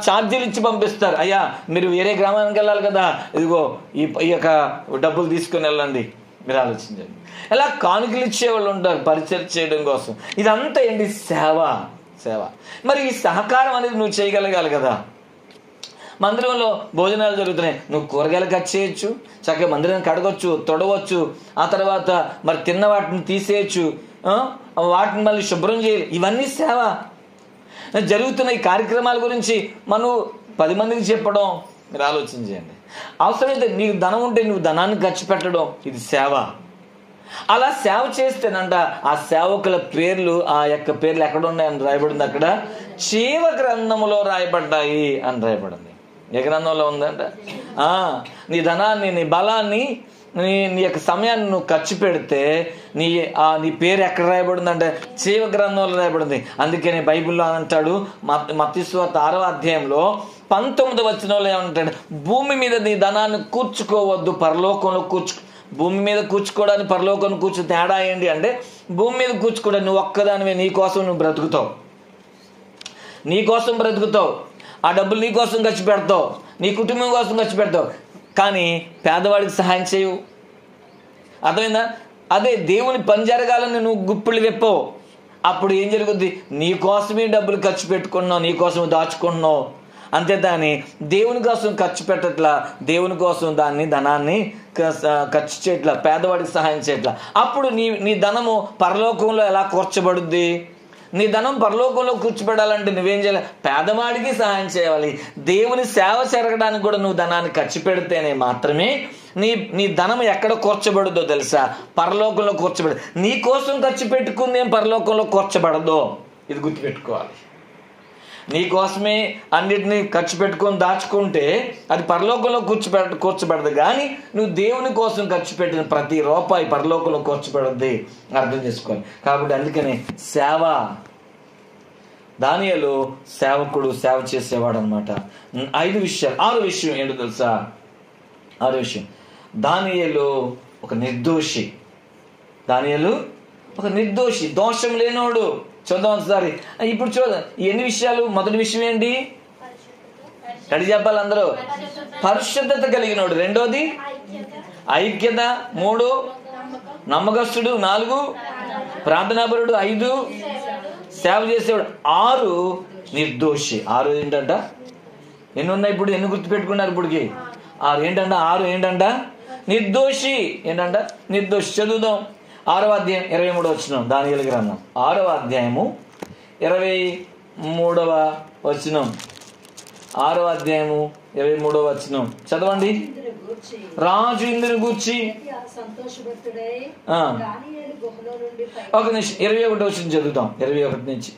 ఛార్జీలు ఇచ్చి పంపిస్తారు. అయ్యా మీరు వేరే గ్రామానికి వెళ్ళాలి కదా, ఇదిగో ఈ యొక్క డబ్బులు తీసుకుని వెళ్ళండి. మీరు ఆలోచించండి. ఇలా కానుకలు ఇచ్చేవాళ్ళు ఉంటారు పరిచయం చేయడం కోసం. ఇదంతా ఏంటి? సేవ. మరి ఈ సహకారం అనేది నువ్వు చేయగలగాలి కదా. మందిరంలో భోజనాలు జరుగుతున్నాయి, నువ్వు కూరగాయలు కట్ చేయొచ్చు, చక్కగా మందిరాన్ని కడగొచ్చు, తొడవచ్చు, ఆ తర్వాత మరి తిన్న వాటిని తీసేయచ్చు, వాటిని మళ్ళీ శుభ్రం చేయాలి. ఇవన్నీ సేవ. జరుగుతున్న ఈ కార్యక్రమాల గురించి మనం 10 మందికి చెప్పడం, మీరు ఆలోచన చేయండి. అవసరమైతే నీకు ధనం ఉంటే నువ్వు ధనాన్ని ఖర్చు పెట్టడం, ఇది సేవ. అలా సేవ చేస్తేనంట ఆ సేవకుల పేర్లు, ఆ యొక్క పేర్లు ఎక్కడ ఉన్నాయని రాయబడింది, అక్కడ జీవ గ్రంథములో రాయబడ్డాయి అని రాయబడింది. ఏ గ్రంథంలో ఉందంట? నీ ధనాన్ని, నీ బలాన్ని, నీ యొక్క సమయాన్ని నువ్వు ఖర్చు పెడితే నీ పేరు ఎక్కడ రాయబడిందంటే జీవ గ్రంథంలో రాయబడింది. అందుకని బైబిల్లో అంటాడు, మత్తయి సువార్త 6వ అధ్యాయంలో 19వ వచనంలో ఏమంటాడు, భూమి మీద నీ ధనాన్ని కూర్చుకోవద్దు, పరలోకంలో భూమి మీద కూర్చుకోవడానికి పరలోకంలో కూర్చు తేడా ఏంటి అంటే, భూమి మీద కూర్చుకోవడానికి నువ్వు ఒక్కదానివే, నీకోసం నువ్వు బ్రతుకుతావు, నీకోసం బ్రతుకుతావు, ఆ డబ్బులు నీకోసం ఖర్చు పెడతావు, నీ కుటుంబం కోసం ఖర్చు పెడతావు, కానీ పేదవాడికి సహాయం చేయవు. అర్థమైందా? అదే దేవుని పని జరగాలని నువ్వు గుప్పిళ్ళు విప్పవు, అప్పుడు ఏం జరుగుద్ది? నీకోసమే డబ్బులు ఖర్చు పెట్టుకున్నావు, నీకోసం దాచుకుంటున్నావు. అంతేదాన్ని దేవుని కోసం ఖర్చు పెట్టట్లా, దేవుని కోసం ధనాన్ని ఖర్చు చేయట్లా, పేదవాడికి సహాయం చేయట్లా. అప్పుడు నీ ధనము పరలోకంలో ఎలా కూర్చబడుద్ది? నీ ధనం పరలోకంలో కూర్చోబెట్టాలంటే నువ్వేం చేయాలి? పేదవాడికి సహాయం చేయాలి. దేవుని సేవ జరగడానికి కూడా నువ్వు ధనాన్ని ఖర్చు పెడితేనే మాత్రమే నీ ధనం ఎక్కడ కూర్చబడుద్దో తెలుసా? పరలోకంలో కూర్చబడదు. నీ కోసం ఖర్చు పెట్టుకుంది ఏం పరలోకంలో కూర్చబడదో, ఇది గుర్తుపెట్టుకోవాలి. నీ కోసమే అన్నిటినీ ఖర్చు పెట్టుకొని దాచుకుంటే అది పరలోకంలో కూర్చోబెడదు, కానీ నువ్వు దేవుని కోసం ఖర్చు పెట్టిన ప్రతి రూపాయి పరలోకంలో కూర్చోబెడద్ది, అర్థం చేసుకోవాలి. కాబట్టి అందుకని సేవ, దానియేలు సేవకుడు, సేవ చేసేవాడు అనమాట. 5 విషయాలు. 6వ విషయం ఏంటో తెలుసా? 6వ విషయం, దానియేలు ఒక నిర్దోషి. దానియేలు ఒక నిర్దోషి, దోషం లేనోడు. చూద్దాం ఒకసారి. ఇప్పుడు చూద్దాం ఎన్ని విషయాలు. మొదటి విషయం ఏంటి? కడి చెప్పాలి అందరూ. పరిశుద్ధత కలిగినోడు. రెండోది ఐక్యత. 3 నమ్మకస్తుడు. 4 ప్రార్థనాపరుడు. 5 సేవ చేసేవాడు. 6 నిర్దోషి. 6 ఏంటంట? ఎన్ని ఉన్నాయి ఇప్పుడు? ఎన్ని గుర్తుపెట్టుకున్నారు ఇప్పటికి? 6 ఏంటంట? 6 ఏంటంట? నిర్దోషి. ఏంటంట? నిర్దోషి. చదువుదాం. 6వ అధ్యాయం 23వ వచనం, దానియేలు గ్రంథం 6వ అధ్యాయము 23వ వచనం. 6వ అధ్యాయము 23వ వచనం చదవండి. రాజు ఇందుని గూర్చి ఒక నిమిషం 21వ వచనం చదువుతాం. 21 నుంచి.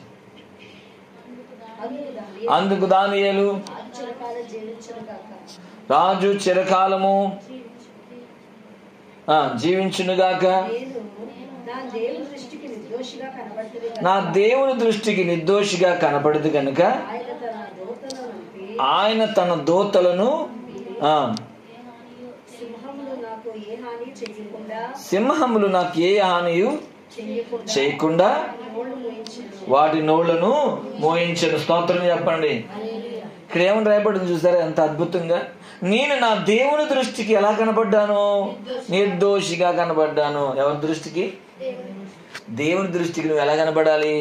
అందుకు దానియేలు, రాజు చిరకాలము జీవించునుగాక, నా దేవుని దృష్టికి నిర్దోషిగా కనబడదు కనుక ఆయన తన దూతలను సింహములు నాకు ఏ హానియు చేయకుండా వాటి నోళ్లను మోయించను. స్తోత్రం చెప్పండి. ఇక్కడ ఏమని రాయబడింది చూసారా ఎంత అద్భుతంగా? నేను నా దేవుని దృష్టికి ఎలా కనబడ్డాను? నిర్దోషిగా కనబడ్డాను. ఎవరి దృష్టికి? దేవుని దృష్టికి నువ్వు ఎలా కనబడాలి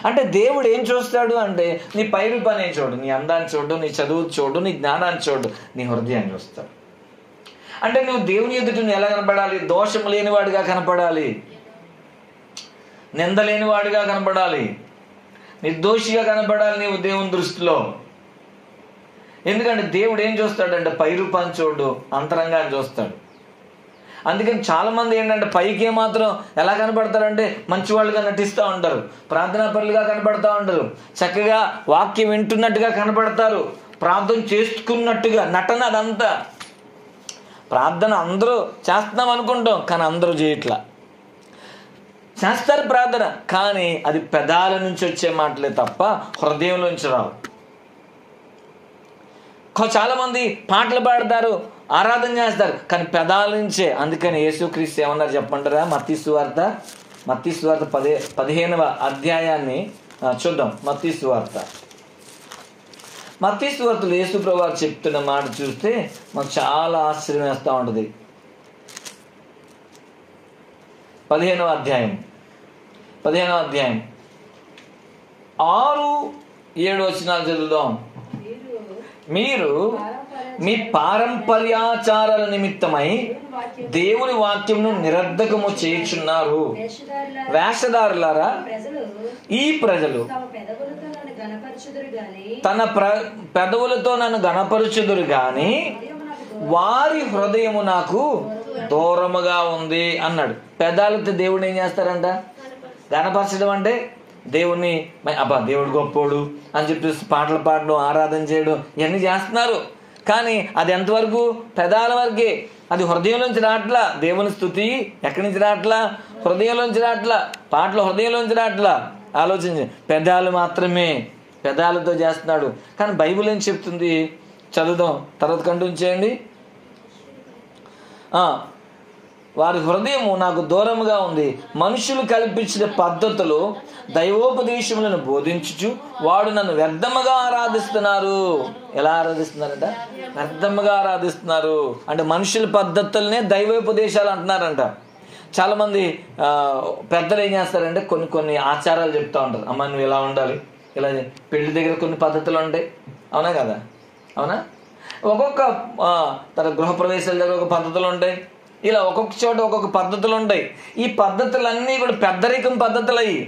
అంటే, దేవుడు ఏం చూస్తాడు అంటే నీ పై రూపాన్ని ఏం చూడు, నీ అందాన్ని చూడు, నీ చదువు చూడు, నీ జ్ఞానాన్ని చూడు, నీ హృదయాన్ని చూస్తాడు. అంటే నువ్వు దేవుని ఎదుట నువ్వు ఎలా కనపడాలి? దోషం లేనివాడిగా కనపడాలి, నింద లేనివాడిగా కనపడాలి, నిర్దోషిగా కనపడాలి నీవు దేవుని దృష్టిలో. ఎందుకంటే దేవుడు ఏం చూస్తాడంటే పై రూపాన్ని చూడు, అంతరంగాన్ని చూస్తాడు. అందుకని చాలా మంది ఏంటంటే పైకి ఏమాత్రం ఎలా కనపడతారంటే మంచివాళ్ళుగా నటిస్తూ ఉంటారు, ప్రార్థనాపరులుగా కనపడతా ఉంటారు, చక్కగా వాక్యం వింటున్నట్టుగా కనపడతారు, ప్రార్థన చేసుకున్నట్టుగా నటన. అదంతా ప్రార్థన అందరూ చేస్తున్నాం అనుకుంటాం, కానీ అందరూ చేయట్లా. చేస్తారు ప్రార్థన, కానీ అది పెదాల నుంచి వచ్చే మాటలే తప్ప హృదయంలోంచి రావు. చాలా మంది పాటలు పాడతారు, ఆరాధన చేస్తారు, కానీ పెదాల నుంచే. అందుకని యేసుక్రీస్తు ఏమన్నారు చెప్పంటారా? మత్తయి సువార్త 15వ అధ్యాయాన్ని చూద్దాం. మత్తయి సువార్తలో యేసు ప్రభువు చెప్తున్న మాట చూస్తే మాకు చాలా ఆశ్చర్యం వేస్తూ ఉంటుంది. 15వ అధ్యాయం 6-7 వచనాలు చదువుదాం. మీరు మీ పారంపర్యాచారాల నిమిత్తమై దేవుని వాక్యమును నిరర్ధకము చేయుచున్నారు. వేషధారులారా, ఈ ప్రజలు తన పెదవులతో నన్ను గణపరచుదురు గాని వారి హృదయము నాకు దూరముగా ఉంది అన్నాడు. పెదాలతో దేవుడు ఏం చేస్తారంట? గణపరచడం అంటే దేవుణ్ణి అబ్బా దేవుడు గొప్పోడు అని చెప్పేసి పాటలు పాడడం, ఆరాధన చేయడం ఇవన్నీ చేస్తున్నారు. కానీ అది ఎంతవరకు? పెదాల వరకే. అది హృదయంలోంచి రావట్లా. దేవుని స్తుతి ఎక్కడి నుంచి రావట్లా? హృదయంలోంచి రావట్లా. పాటలు హృదయంలోంచి రావట్లా. ఆలోచించి పెదాలు మాత్రమే, పెదాలతో చేస్తున్నాడు. కానీ బైబిల్ ఏం చెప్తుంది? చదువుదాం, తర్వాత కంటిన్యూ చేయండి. వారి హృదయము నాకు దూరముగా ఉంది. మనుషులు కల్పించిన పద్ధతులు దైవోపదేశములను బోధించుచు వాడు నన్ను వ్యర్థముగా ఆరాధిస్తున్నారు. ఎలా ఆరాధిస్తున్నారంట? వ్యర్థముగా ఆరాధిస్తున్నారు. అంటే మనుషుల పద్ధతులనే దైవోపదేశాలు అంటున్నారంట. చాలా మంది పెద్దలు ఏం చేస్తారంటే కొన్ని ఆచారాలు చెప్తా ఉంటారు. అమ్మ నువ్వు ఇలా ఉండాలి, ఇలా పెళ్లి దగ్గర కొన్ని పద్ధతులు ఉంటాయి, అవునా కదా? అవునా? ఒక్కొక్క తన గృహప్రవేశాల దగ్గర ఒక పద్ధతులు ఉంటాయి. ఇలా ఒక్కొక్క చోట ఒక్కొక్క పద్ధతులు ఉంటాయి. ఈ పద్ధతులన్నీ కూడా పెద్దరికం పద్ధతులు అయ్యి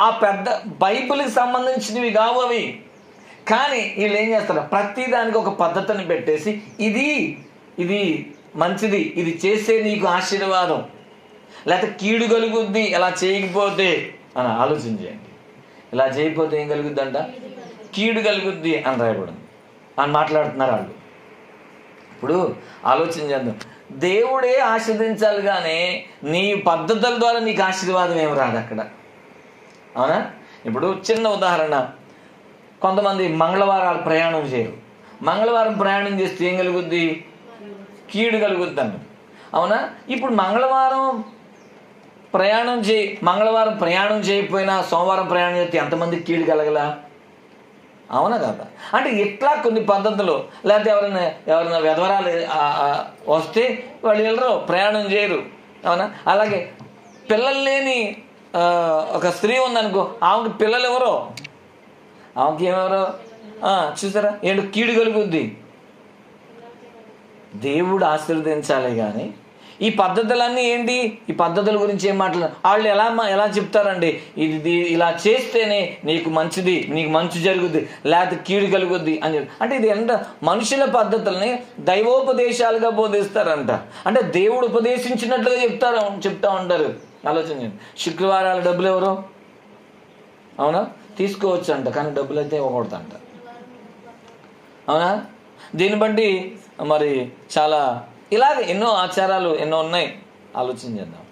ఆ పెద్ద బైబిల్కి సంబంధించినవి కావు అవి. కానీ వీళ్ళు ఏం చేస్తారు? ప్రతి దానికి ఒక పద్ధతిని పెట్టేసి ఇది మంచిది, ఇది చేస్తే నీకు ఆశీర్వాదం, లేకపోతే కీడు కలుగుద్ది ఇలా చేయకపోతే అని ఆలోచించేయండి. ఇలా చేయకపోతే ఏం కలుగుద్ది అంట? కీడు కలుగుద్ది అని రాయబడింది అని మాట్లాడుతున్నారు వాళ్ళు. ఇప్పుడు ఆలోచన చేద్దాం. దేవుడే ఆశీర్వదించాలి కానీ నీ పద్ధతుల ద్వారా నీకు ఆశీర్వాదం ఏమి రాదు అక్కడ, అవునా? ఇప్పుడు చిన్న ఉదాహరణ, కొంతమంది మంగళవారాలు ప్రయాణం చేయరు. మంగళవారం ప్రయాణం చేస్తే ఏం కలుగుద్ది? కీడు కలుగుద్ది అన్న, అవునా? ఇప్పుడు మంగళవారం ప్రయాణం చేయకపోయినా సోమవారం ప్రయాణం చేస్తే ఎంతమందికి కీడు కలగలా? అవునా కదా? అంటే ఇట్లా కొన్ని పద్ధతులు. లేకపోతే ఎవరైనా విధవరాలు వస్తే వాళ్ళు వెళ్ళరు, ప్రయాణం చేయరు, అవునా? అలాగే పిల్లలు లేని ఒక స్త్రీ ఉందనుకో, ఆమెకి పిల్లలు ఎవరో, ఆమెకి ఏమెవరో చూసారా? ఏంటో కీడు కలుగుద్ది. దేవుడు ఆశీర్వదించాలి కానీ ఈ పద్ధతులన్నీ ఏంటి? ఈ పద్ధతుల గురించి ఏం మాట్లాడారు వాళ్ళు? ఎలా చెప్తారండి? ఇది ఇలా చేస్తేనే నీకు మంచిది, నీకు మంచి జరుగుద్ది, లేకపోతే కీడు కలుగుద్ది అని చెప్పి. అంటే ఇది ఎంత మనుషుల పద్ధతుల్ని దైవోపదేశాలుగా బోధిస్తారంట. అంటే దేవుడు ఉపదేశించినట్లుగా చెప్తా ఉంటారు. ఆలోచించండి. శుక్రవారాల డబ్బులు ఎవరు? అవునా? తీసుకోవచ్చు అంట, కానీ డబ్బులు అయితే ఇవ్వకూడదంట, అవునా? దీన్ని బట్టి మరి చాలా ఇలాగ ఎన్నో ఆచారాలు ఎన్నో ఉన్నాయి. ఆలోచన చేద్దాం.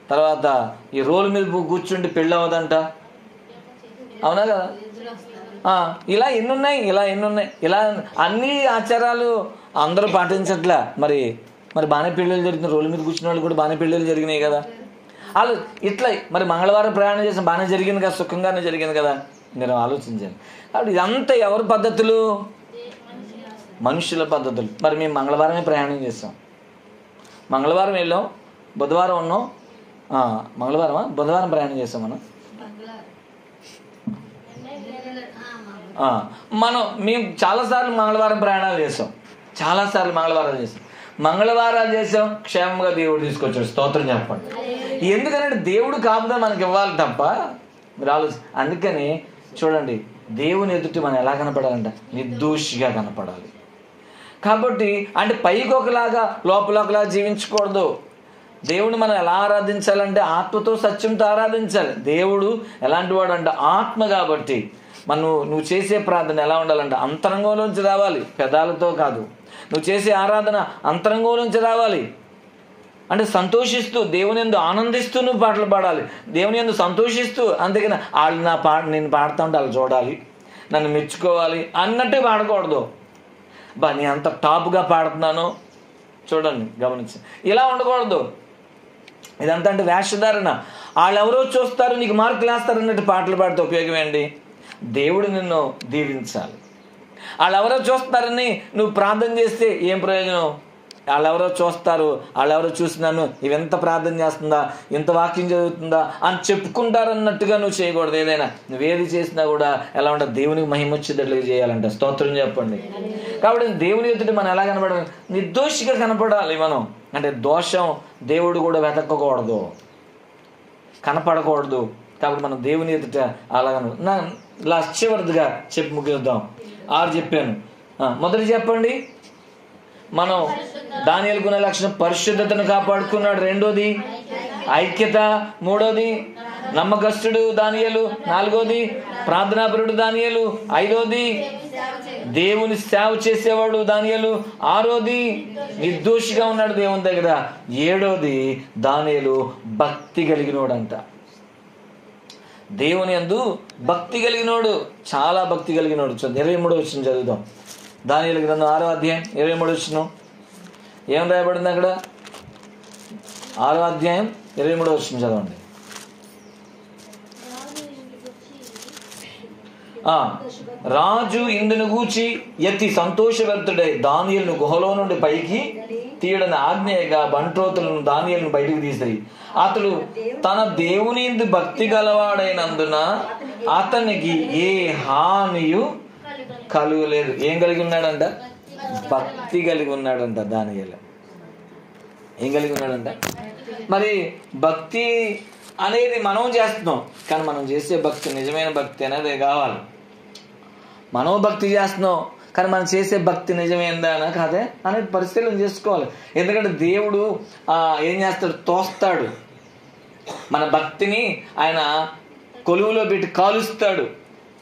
తర్వాత ఈ రోల్ మీద కూర్చుంటే పెళ్ళి అవ్వదంట, అవునా కదా? ఇలా ఎన్నున్నాయి. ఇలా అన్ని ఆచారాలు అందరూ పాటించట్లా. మరి బాగానే పెళ్ళిళ్ళు జరుగుతున్నాయి. రోడ్ల మీద కూర్చున్న వాళ్ళు కూడా బాగానే పెళ్ళిళ్ళు జరిగినాయి కదా. వాళ్ళు ఇట్లా మరి మంగళవారం ప్రయాణం చేసిన బాగానే జరిగింది కదా, సుఖంగానే జరిగింది కదా. మీరు ఆలోచించండి. కాబట్టి ఇదంతా ఎవరి పద్ధతులు? మనుషుల పద్ధతులు. మరి మేము మంగళవారమే ప్రయాణం చేస్తాం. మంగళవారం వెళ్ళాం, బుధవారం ఉన్నాం. బుధవారం ప్రయాణం చేస్తాం మేము చాలాసార్లు మంగళవారం ప్రయాణాలు చేస్తాం. మంగళవారాలు చేసాం, క్షేమంగా దేవుడు తీసుకొచ్చాడు. స్తోత్రం చెప్పండి. ఎందుకంటే దేవుడు కాపుదల మనకి ఇవ్వాలి తప్ప మీరు అందుకని చూడండి, దేవుని ఎదుటి మనం ఎలా కనపడాలంట? నిర్దోషిగా కనపడాలి. కాబట్టి అంటే పైకి ఒకలాగా లోపల ఒకలాగా జీవించకూడదు. దేవుని మనం ఎలా ఆరాధించాలంటే ఆత్మతో సత్యంతో ఆరాధించాలి. దేవుడు ఎలాంటి వాడు అంటే ఆత్మ. కాబట్టి నువ్వు చేసే ప్రార్థన ఎలా ఉండాలంటే అంతరంగంలోంచి రావాలి, పెదాలతో కాదు. నువ్వు చేసే ఆరాధన అంతరంగంలోంచి రావాలి. అంటే సంతోషిస్తూ, దేవుని యందు ఆనందిస్తూ నువ్వు పాటలు పాడాలి, దేవుని యందు సంతోషిస్తూ. అందుకని వాళ్ళు నేను పాడుతూ ఉంటే వాళ్ళు చూడాలి, నన్ను మెచ్చుకోవాలి అన్నట్టు పాడకూడదు. నేను అంత టాప్గా పాడుతున్నాను చూడండి, గమనించి ఇలా ఉండకూడదు. ఇదంతా అంటే వేషధారణ. వాళ్ళు ఎవరో చూస్తారు, నీకు మార్కులు వేస్తారు అన్నట్టు పాటలు పాడితే ఉపయోగం ఏంటి? దేవుడు నిన్ను దీవించాలి. వాళ్ళు ఎవరో చూస్తారని నువ్వు ప్రార్థన చేస్తే ఏం ప్రయోజనం? వాళ్ళెవరో చూస్తారు, వాళ్ళెవరో చూసి నన్ను ఇవెంత ప్రార్థన చేస్తుందా, ఇంత వాక్యం చదువుతుందా అని చెప్పుకుంటారన్నట్టుగా నువ్వు చేయకూడదు. ఏదైనా నువ్వేది చేసినా కూడా ఎలా ఉంటుంది, దేవునికి మహిమ వచ్చేటట్లుగా చేయాలంట. స్తోత్రం చెప్పండి. కాబట్టి దేవుని ఎదుట మనం ఎలా కనపడాలి, నిర్దోషిగా కనపడాలి మనం. అంటే దోషం దేవుడు కూడా వెతకకూడదు, కనపడకూడదు. కాబట్టి మనం దేవుని ఎదుట అలాగ లాస్ట్ చివరిదిగా చెప్పి ముగిద్దాం. 6 చెప్పాను. మొదటి చెప్పండి, మనం దానియేలుకున్న లక్షణం పరిశుద్ధతను కాపాడుకున్నాడు. 2వది ఐక్యత. 3వది నమ్మకస్తుడు దానియేలు. 4వది ప్రార్థనాపరుడు దానియేలు. 5వది దేవుని సేవ చేసేవాడు దానియేలు. 6వది నిర్దోషిగా ఉన్నాడు దేవుని దగ్గర. 7వది దానియేలు భక్తి కలిగినోడంట. దేవుని యందు భక్తి కలిగినోడు, చాలా భక్తి కలిగినోడు. 23వ వచనం చదువుదాం. దానియేలు గ్రంథం 6వ అధ్యాయం 23వ వచనం ఏం రాయబడింది అక్కడ? 6వ అధ్యాయం 23వ వచనం చదవండి. రాజు ఇందును గూర్చి ఎత్తి సంతోషవర్తుడై దానియేలును గుహలో నుండి పైకి తీయడని ఆజ్ఞగా బంట్రోతులను దానియేలును బయటికి తీసిరి. అతడు తన దేవుని యందు భక్తి గలవాడైనందున అతనికి ఏ హానియు కలుగలేదు. ఏం కలిగి ఉన్నాడంట? భక్తి కలిగి ఉన్నాడంట దానియేలు. ఏం కలిగి ఉన్నాడంట? మరి భక్తి అనేది మనం చేస్తున్నాం, కానీ మనం చేసే భక్తి నిజమైన భక్తి అనేది కావాలి. మనం భక్తి చేస్తున్నాం, కానీ మనం చేసే భక్తి నిజమైందా అని కాదే అనేది పరిశీలన చేసుకోవాలి. ఎందుకంటే దేవుడు ఏం చేస్తాడు, తోస్తాడు. మన భక్తిని ఆయన కొలువులో పెట్టి కాలుస్తాడు.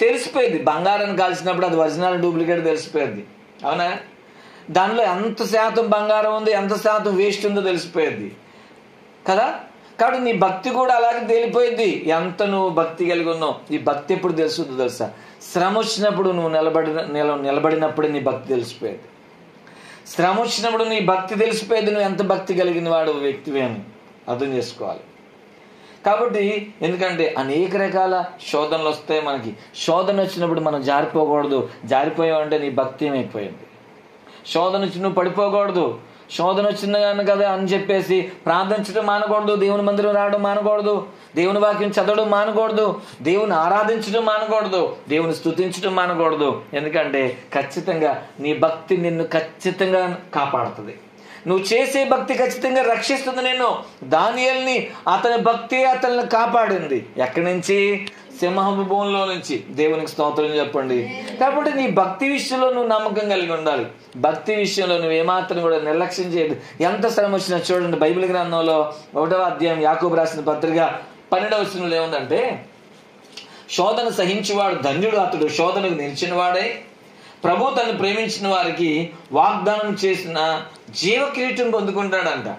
తెలిసిపోయింది, బంగారాన్ని కాల్చినప్పుడు అది ఒరిజినల్ డూప్లికేట్ తెలిసిపోయింది. అవునా? దానిలో ఎంత శాతం బంగారం ఉంది, ఎంత శాతం వేస్ట్ ఉందో తెలిసిపోయింది కదా. కాబట్టి నీ భక్తి కూడా అలాగే తేలిపోయింది, ఎంత నువ్వు భక్తి కలిగి ఉన్నావు. ఈ భక్తి ఎప్పుడు తెలుస్తుందో తెలుసా? శ్రమ వచ్చినప్పుడు నువ్వు నిలబడినప్పుడు నీ భక్తి తెలిసిపోయేది. శ్రమ వచ్చినప్పుడు నీ భక్తి తెలిసిపోయేది, నువ్వు ఎంత భక్తి కలిగిన వాడు వ్యక్తివి అని అర్థం చేసుకోవాలి. కాబట్టి ఎందుకంటే అనేక రకాల శోధనలు వస్తాయి మనకి. శోధన వచ్చినప్పుడు మనం జారిపోకూడదు. జారిపోయావంటే నీ భక్తి ఏమైపోయింది. శోధన వచ్చి నువ్వు పడిపోకూడదు. శోధన వచ్చింది కదా అని చెప్పేసి ప్రార్థించడం మానకూడదు, దేవుని మందిరం రావడం మానకూడదు, దేవుని వాక్యం చదవడం మానకూడదు, దేవుని ఆరాధించడం మానకూడదు, దేవుని స్తుతించడం మానకూడదు. ఎందుకంటే ఖచ్చితంగా నీ భక్తి నిన్ను ఖచ్చితంగా కాపాడుతుంది. నువ్వు చేసే భక్తి ఖచ్చితంగా రక్షిస్తుంది నిన్ను. దానియేలుని అతని భక్తి అతన్ని కాపాడింది. ఎక్కడి నుంచి? సింహపు భూమిలో నుంచి. దేవునికి స్తోత్రం చెప్పండి. కాబట్టి నీ భక్తి విషయంలో నువ్వు నమ్మకం కలిగి ఉండాలి. భక్తి విషయంలో నువ్వు ఏమాత్రం కూడా నిర్లక్ష్యం చేయదు. ఎంత శ్రమ వచ్చినా చూడండి, బైబిల్ గ్రంథంలో 1వ అధ్యాయం యాకోబు రాసిన పత్రిక 12వ వచనంలో ఏముందంటే, శోధన సహించువాడు ధన్యుడు, అతడు శోధనకు నిలిచిన వాడై ప్రభు తను ప్రేమించిన వారికి వాగ్దానం చేసిన జీవ కిరీటం పొందుకుంటాడంట.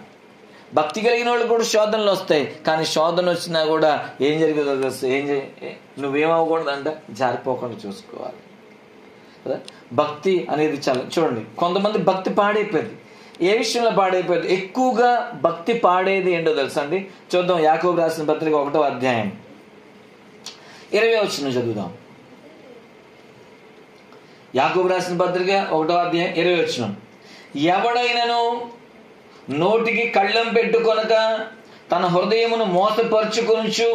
భక్తి కలిగిన వాళ్ళు కూడా శోధనలు వస్తాయి, కానీ శోధన వచ్చినా కూడా ఏం జరుగుతుందో తెలుసు. నువ్వేమవ్వకూడదు అంటే జారిపోకుండా చూసుకోవాలి కదా. భక్తి అనేది చాలా చూడండి, కొంతమంది భక్తి పాడైపోయింది. ఏ విషయంలో పాడైపోయింది? ఎక్కువగా భక్తి పాడేది ఏంటో తెలుసా అండి? చూద్దాం. యాకోబు రాసిన పత్రిక 1వ అధ్యాయం 20వ వచనం చదువుదాం. యాకోబు రాసిన పత్రిక 1వ అధ్యాయం 20వ వచనం. ఎవడైనను నోటికి కళ్ళెం పెట్టుకొనక తన హృదయమును మోసపరుచుకొనుచు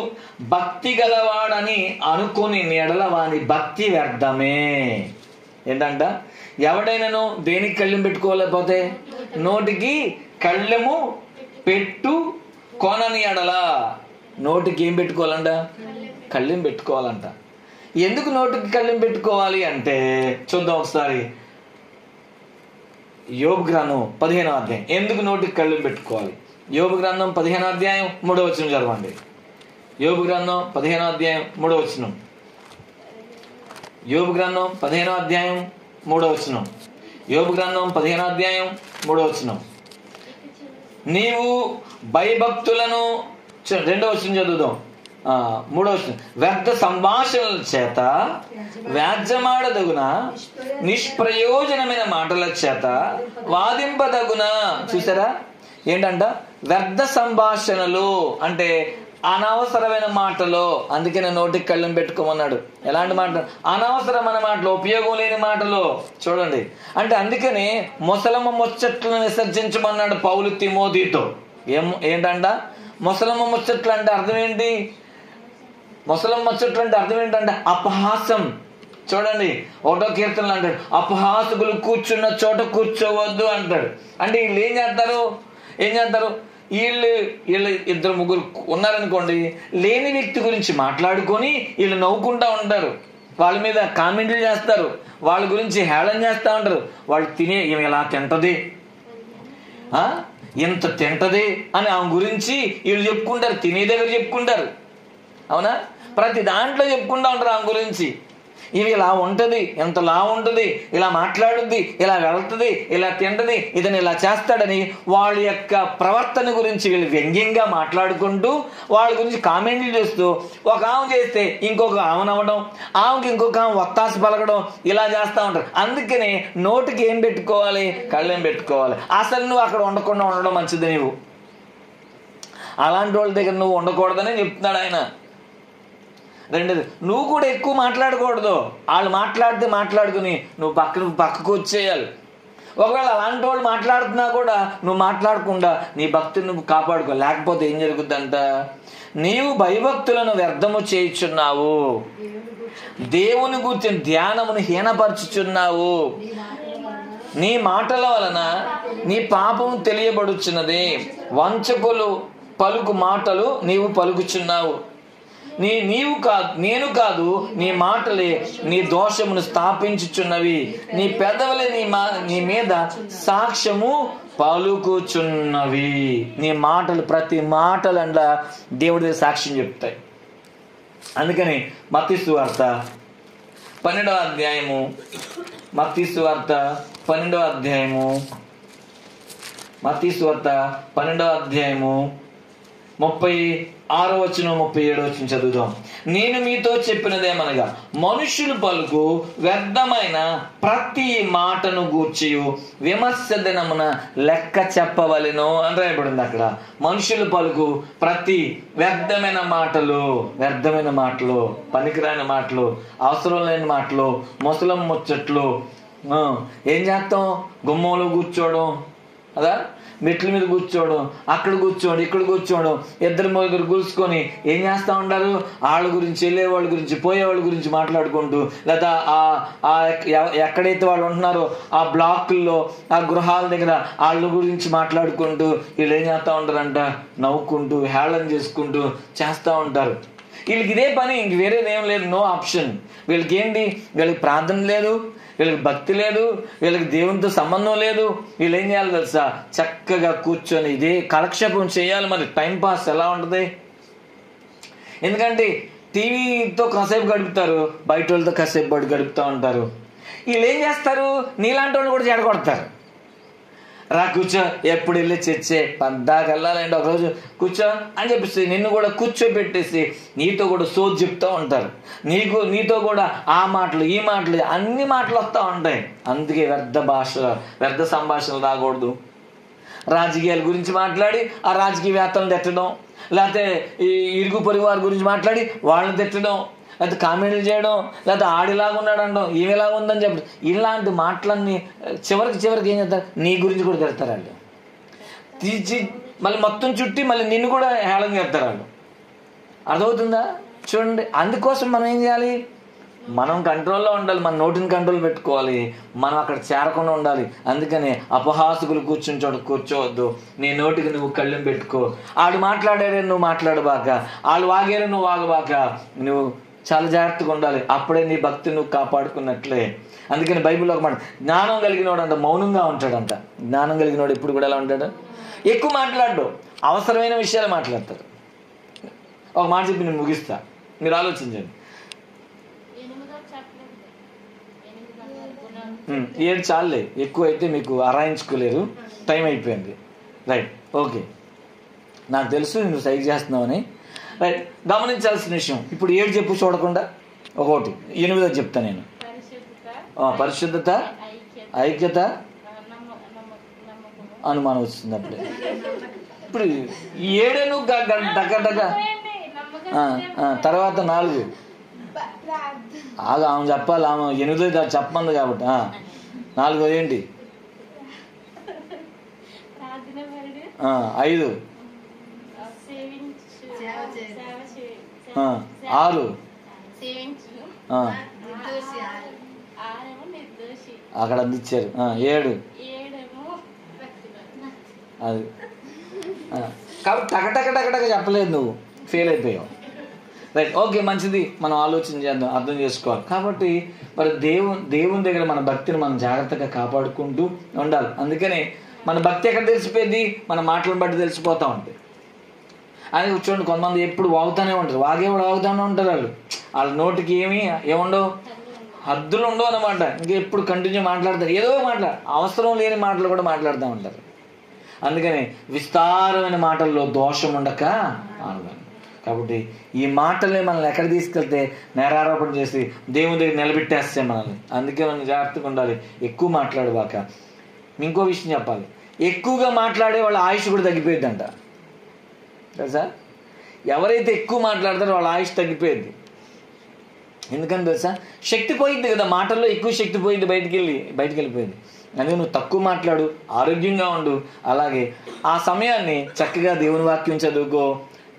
భక్తి గలవాడని అనుకుని ఎడల వాని భక్తి వ్యర్థమే. ఏంటంట? ఎవడైనాను దేనికి కళ్ళెం పెట్టుకోలేకపోతే నోటికి కళ్ళెము పెట్టు కొనని ఎడల. నోటికి ఏం పెట్టుకోవాలంట? కళ్ళెం పెట్టుకోవాలంట. ఎందుకు నోటికి కళ్ళెం పెట్టుకోవాలి అంటే చూద్దాం ఒకసారి. యోబు గ్రంథం 15వ అధ్యాయం. ఎందుకు నోటికి కళ్ళెం పెట్టుకోవాలి? యోబు గ్రంథం 15వ అధ్యాయం 3వ వచనం చదవండి. యోబు గ్రంథం 15వ అధ్యాయం 3వ వచనం. యోబు గ్రంథం 15వ అధ్యాయం 3వ వచనం. యోబు గ్రంథం 15వ అధ్యాయం 3వ వచనం. నీవు భయభక్తులను 2వ వచనం చదువుదాం. 3వ వచనం. వ్యర్థ సంభాషణల చేత వ్యాజ్యమాడదగున నిష్ప్రయోజనమైన మాటల చేత వాదింపదగున. చూసారా ఏంటంట? వ్యర్థ సంభాషణలు అంటే అనవసరమైన మాటలో, అందుకే నేను నోటికి కళ్ళెం పెట్టుకోమన్నాడు. ఎలాంటి మాటలు? అనవసరమైన మాటలు, ఉపయోగం లేని మాటలు. చూడండి, అంటే అందుకని ముసలమ్మ ముచ్చట్లను విసర్జించమన్నాడు పౌలు తిమోతితో. ఏంటంట ముసలమ్మ ముచ్చట్లు అంటే అర్థం ఏంటి? ముసలమ్మ ముచ్చట్లు అంటే అర్థం ఏంటంటే అపహాసం. చూడండి, 1వ కీర్తనలు అంటాడు, అపహాసకులు కూర్చున్న చోట కూర్చోవద్దు అంటాడు. అంటే వీళ్ళు ఏం చేస్తారు? వీళ్ళు 2-3 ఉన్నారనుకోండి, లేని వ్యక్తి గురించి మాట్లాడుకొని వీళ్ళు నవ్వుకుంటా ఉంటారు, వాళ్ళ మీద కామెంట్లు చేస్తారు, వాళ్ళ గురించి హేళన చేస్తూ ఉంటారు. వాళ్ళు ఈమె ఇలా తింటది, ఇంత తింటది అని ఆమె గురించి వీళ్ళు చెప్పుకుంటారు, తినే దగ్గర చెప్పుకుంటారు. అవునా? ప్రతి దాంట్లో చెప్పుకుంటా ఉంటారు ఆమె గురించి. ఇవి ఇలా ఉంటుంది, ఎంతలా ఉంటుంది, ఇలా మాట్లాడుద్ది, ఇలా వెళ్తుంది, ఇలా తింటది, ఇతను ఇలా చేస్తాడని వాళ్ళ యొక్క ప్రవర్తన గురించి వీళ్ళు వ్యంగ్యంగా మాట్లాడుకుంటూ వాళ్ళ గురించి కామెంట్లు చేస్తూ, ఒక ఆమె చేస్తే ఇంకొక ఆమె నవ్వడం, ఆమెకి ఇంకొక ఆమె ఒత్తాసు పలకడం, ఇలా చేస్తూ ఉంటారు. అందుకని నోటికి ఏం పెట్టుకోవాలి? కళ్ళెం పెట్టుకోవాలి. అసలు నువ్వు అక్కడ ఉండకుండా ఉండడం మంచిది. నువ్వు అలాంటి వాళ్ళ దగ్గర నువ్వు ఉండకూడదని చెప్తున్నాడు ఆయన. రెండోది, నువ్వు కూడా ఎక్కువ మాట్లాడకూడదు. వాళ్ళు మాట్లాడితే మాట్లాడుకుని నువ్వు పక్కకు వచ్చేయాలి. ఒకవేళ అలాంటి వాళ్ళు మాట్లాడుతున్నా కూడా నువ్వు మాట్లాడకుండా నీ భక్తిని నువ్వు కాపాడుకో. లేకపోతే ఏం జరుగుద్దంట? నీవు భయభక్తులను వ్యర్థము చేయుచున్నావు, దేవుని గూర్చిన ధ్యానమును హీనపరచుచున్నావు, నీ మాటల వలన నీ పాపము తెలియబడుచున్నది, వంచకులు పలుకు మాటలు నీవు పలుకుచున్నావు. నేను కాదు, నీ మాటలే నీ దోషమును స్థాపించుచున్నవి, నీ పెదవులే నీ మీద సాక్ష్యము పలుకుచున్నవి. నీ మాటలు, ప్రతి మాటలంట దేవుడి సాక్ష్యం చెప్తాయి. అందుకని మత్తయి సువార్త 12వ అధ్యాయము, మత్తయి సువార్త 12వ అధ్యాయము, మత్తయి సువార్త 12వ అధ్యాయము 36వ వచనం 37వ వచనం చదువుదాం. నేను మీతో చెప్పినదేమనగా, మనుషులు పలుకు వ్యర్థమైన ప్రతి మాటను గూర్చియు విమర్శ దినమున లెక్క చెప్పవలెను అని రాయబడింది అక్కడ. మనుషులు పలుకు ప్రతి వ్యర్థమైన మాటలు, పనికిరాని మాటలు, అవసరం లేని మాటలు, ముసలం ముచ్చట్లు. ఏం చేస్తాం? గుమ్మంలో కూర్చోవడం, అదా, మెట్ల మీద కూర్చోవడం, అక్కడ కూర్చోవడం, ఇక్కడ కూర్చోవడం, 2-3 కూర్చుకొని ఏం చేస్తూ ఉంటారు? వాళ్ళ గురించి, వెళ్ళే వాళ్ళ గురించి, పోయే వాళ్ళ గురించి మాట్లాడుకుంటూ, లేదా ఎక్కడైతే వాళ్ళు ఉంటున్నారో ఆ బ్లాకుల్లో, ఆ గృహాల దగ్గర వాళ్ళ గురించి మాట్లాడుకుంటూ వీళ్ళు ఏం చేస్తూ ఉంటారంట? నవ్వుకుంటూ, హేళన చేసుకుంటూ చేస్తూ ఉంటారు. వీళ్ళకి ఇదే పని, ఇంక వేరేదేం లేదు, నో ఆప్షన్. వీళ్ళకి ఏంటి? వీళ్ళకి ప్రార్థన లేదు, వీళ్ళకి భక్తి లేదు, వీళ్ళకి దేవునితో సంబంధం లేదు. వీళ్ళు ఏం చేయాలి తెలుసా? చక్కగా కూర్చొని ఇదే కాలక్షేపం చేయాలి. మరి టైం పాస్ ఎలా ఉంటుంది? ఎందుకంటే టీవీతో కాసేపు గడుపుతారు, బయట వాళ్ళతో కాసేపు గడుపుతూ ఉంటారు. వీళ్ళు ఏం చేస్తారు? నీలాంటి వాళ్ళు కూడా చెడగొడతారు. రా కూర్చో, ఎప్పుడు వెళ్ళి చర్చే, పద్దాకి వెళ్ళాలండి, ఒకరోజు కూర్చో అని చెప్పేసి నిన్ను కూడా కూర్చోబెట్టేసి నీతో కూడా సోది చెప్తూ ఉంటారు. నీతో కూడా ఆ మాటలు, ఈ మాటలు, అన్ని మాటలు వస్తూ ఉంటాయి. అందుకే వ్యర్థ సంభాషణలు రాకూడదు. రాజకీయాల గురించి మాట్లాడి ఆ రాజకీయవేత్తలను తిట్టడం, లేకపోతే ఈ ఇరుగు పొరుగు వారి గురించి మాట్లాడి వాళ్ళని తిట్టడం, లేకపోతే కామెంట్లు చేయడం, లేకపోతే ఆడిలాగా ఉన్నాడు అనడం, ఈమెలాగా ఉందని చెప్పడం, ఇలాంటి మాటలన్నీ చివరికి ఏం చేస్తారు? నీ గురించి కూడా తిడతారు వాళ్ళు. తీర్చి మళ్ళీ మొత్తం చుట్టి మళ్ళీ నిన్ను కూడా హేళన చేస్తారు వాళ్ళు. అర్థమవుతుందా? చూడండి, అందుకోసం మనం ఏం చేయాలి? మనం కంట్రోల్లో ఉండాలి, మన నోటిని కంట్రోల్ పెట్టుకోవాలి, మనం అక్కడ చేరకుండా ఉండాలి. అందుకని అపహాసకులు కూర్చుని చోట కూర్చోవద్దు. నీ నోటికి నువ్వు కళ్ళెం పెట్టుకో. వాళ్ళు మాట్లాడారే నువ్వు మాట్లాడబాక, వాళ్ళు వాగారే నువ్వు వాగబాక. నువ్వు చాలా జాగ్రత్తగా ఉండాలి. అప్పుడే నీ భక్తి నువ్వు కాపాడుకున్నట్లే. అందుకని బైబిల్లో ఒక మాట, జ్ఞానం కలిగినోడు అంట మౌనంగా ఉంటాడంట. జ్ఞానం కలిగినోడు ఎప్పుడు కూడా ఎలా ఉంటాడు? ఎక్కువ మాట్లాడు, అవసరమైన విషయాలు మాట్లాడతారు. ఒక మాట చెప్పి నేను ముగిస్తా, మీరు ఆలోచించండి. 7 చాలే, ఎక్కువ అయితే మీకు అరాయించుకోలేరు, టైం అయిపోయింది. రైట్, ఓకే, నాకు తెలుసు నువ్వు సైజ్ చేస్తున్నావని. రైట్, గమనించాల్సిన విషయం ఇప్పుడు 7 చెప్పు చూడకుండా, ఒకటి 8వ చెప్తా నేను. పరిశుద్ధత, ఐక్యత, అనుమానం వస్తుంది అప్పుడే. ఇప్పుడు 7 దగ్గర తర్వాత 4 ఆమె చెప్పాలి, ఆమె 8 చెప్పమంది కాబట్టి. 4 ఏంటి? 5 6 అక్కడ అందించారు. 7 అది. కాబట్టి టకటక చెప్పలేదు, నువ్వు ఫెయిల్ అయిపోయావు. రైట్, ఓకే, మంచిది. మనం ఆలోచన చేద్దాం, అర్థం చేసుకోవాలి. కాబట్టి మరి దేవుని దగ్గర మన భక్తిని మనం జాగ్రత్తగా కాపాడుకుంటూ ఉండాలి. అందుకనే మన భక్తి ఎక్కడ తెలిసిపోయింది? మన మాటలను బట్టి తెలిసిపోతూ ఉంటాయి. అది చూడండి, కొంతమంది ఎప్పుడు వాగుతూనే ఉంటారు, వాగుతూనే ఉంటారు. వాళ్ళ నోటికి ఏముండవు, హద్దులు ఉండవు అన్నమాట. ఇంకా ఎప్పుడు కంటిన్యూ మాట్లాడతారు, ఏదో అవసరం లేని మాటలు కూడా మాట్లాడుతూ ఉంటారు. అందుకని విస్తారమైన మాటల్లో దోషం ఉండక ఆనవాలి. కాబట్టి ఈ మాటలే మనల్ని ఎక్కడ తీసుకెళ్తే నేరారోపణ చేసి దేవుని దగ్గర నిలబెట్టేస్తే మనల్ని. అందుకే మనం జాగ్రత్తగా ఉండాలి, ఎక్కువ మాట్లాడబాక. ఇంకో విషయం చెప్పాలి, ఎక్కువగా మాట్లాడే వాళ్ళ ఆయుష్ కూడా తగ్గిపోయిద్దంట తెలుసా. ఎవరైతే ఎక్కువ మాట్లాడతారో వాళ్ళ ఆయుష్ తగ్గిపోయింది. ఎందుకని తెలుసా, శక్తి పోయింది కదా మాటల్లో, ఎక్కువ శక్తి పోయింది, బయటికి వెళ్ళిపోయింది. అందుకే నువ్వు తక్కువ మాట్లాడు, ఆరోగ్యంగా ఉండు. అలాగే ఆ సమయాన్ని చక్కగా దేవుని వాక్యం చదువుకో,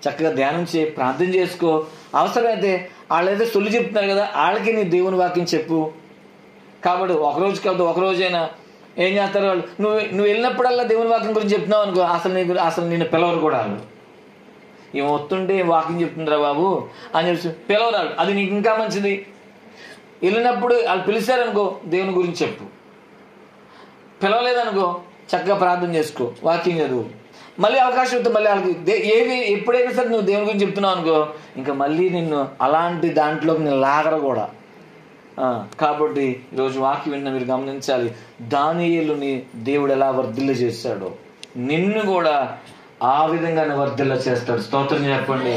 చక్కగా ధ్యానం చేయి, ప్రార్థన చేసుకో. అవసరమైతే వాళ్ళైతే సొల్లు చెప్తున్నారు కదా, వాళ్ళకి నీ దేవుని వాక్యం చెప్పు. కాబట్టి ఒకరోజు కాదు, ఒకరోజైనా ఏం చేస్తారు వాళ్ళు, నువ్వు వెళ్ళినప్పుడల్లా దేవుని వాక్యం గురించి చెప్తున్నావు అనుకో, అసలు నిన్ను పిలవరు కూడా. వాళ్ళు ఏం వస్తుంటే వాక్యం చెప్తుందిరా బాబు అని చెప్పి పిలవరాడు. అది నీకు ఇంకా మంచిది. వెళ్ళినప్పుడు వాళ్ళు పిలిచారనుకో, దేవుని గురించి చెప్పు. పిలవలేదనుకో, చక్కగా ప్రార్థన చేసుకో, వాక్యం చదువు. మళ్ళీ అవకాశం ఉంటుంది, మళ్ళీ వాళ్ళకి ఎప్పుడైనా సరే నువ్వు దేవుని గురించి చెప్తున్నావు అనుకో, ఇంకా మళ్ళీ నిన్ను అలాంటి దాంట్లోకి నేను లాగరు కూడా. కాబట్టి ఈరోజు వాక్యం విన్న మీరు గమనించాలి, దానియేలుని దేవుడు ఎలా వర్ధిల్ల చేశాడో నిన్ను కూడా ఆ విధంగానే వర్ధిల్ల చేస్తాడు. స్తోత్రం చెప్పండి.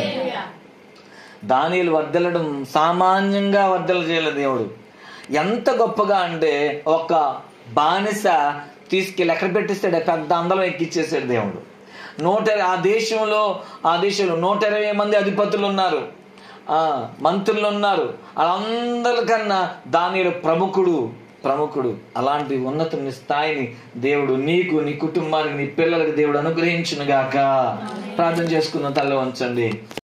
దానియేలు వర్ధిల్లడం సామాన్యంగా వర్ధిల్ల చేయలేదు దేవుడు. ఎంత గొప్పగా అంటే ఒక బానిస తీసుకెళ్ళి ఎక్కడ పెట్టిస్తాడు, పెద్ద అందలం ఎక్కిచ్చేసాడు దేవుడు. ఆ దేశంలో 120 మంది అధిపతులు ఉన్నారు, మంత్రులు ఉన్నారు. వాళ్ళందరికన్నా దానియేలు ప్రముఖుడు. అలాంటి ఉన్నత స్థాయిని దేవుడు నీకు, నీ కుటుంబానికి, నీ పిల్లలకి దేవుడు అనుగ్రహించును గాక. ప్రార్థన చేసుకుందాం, తల వంచండి.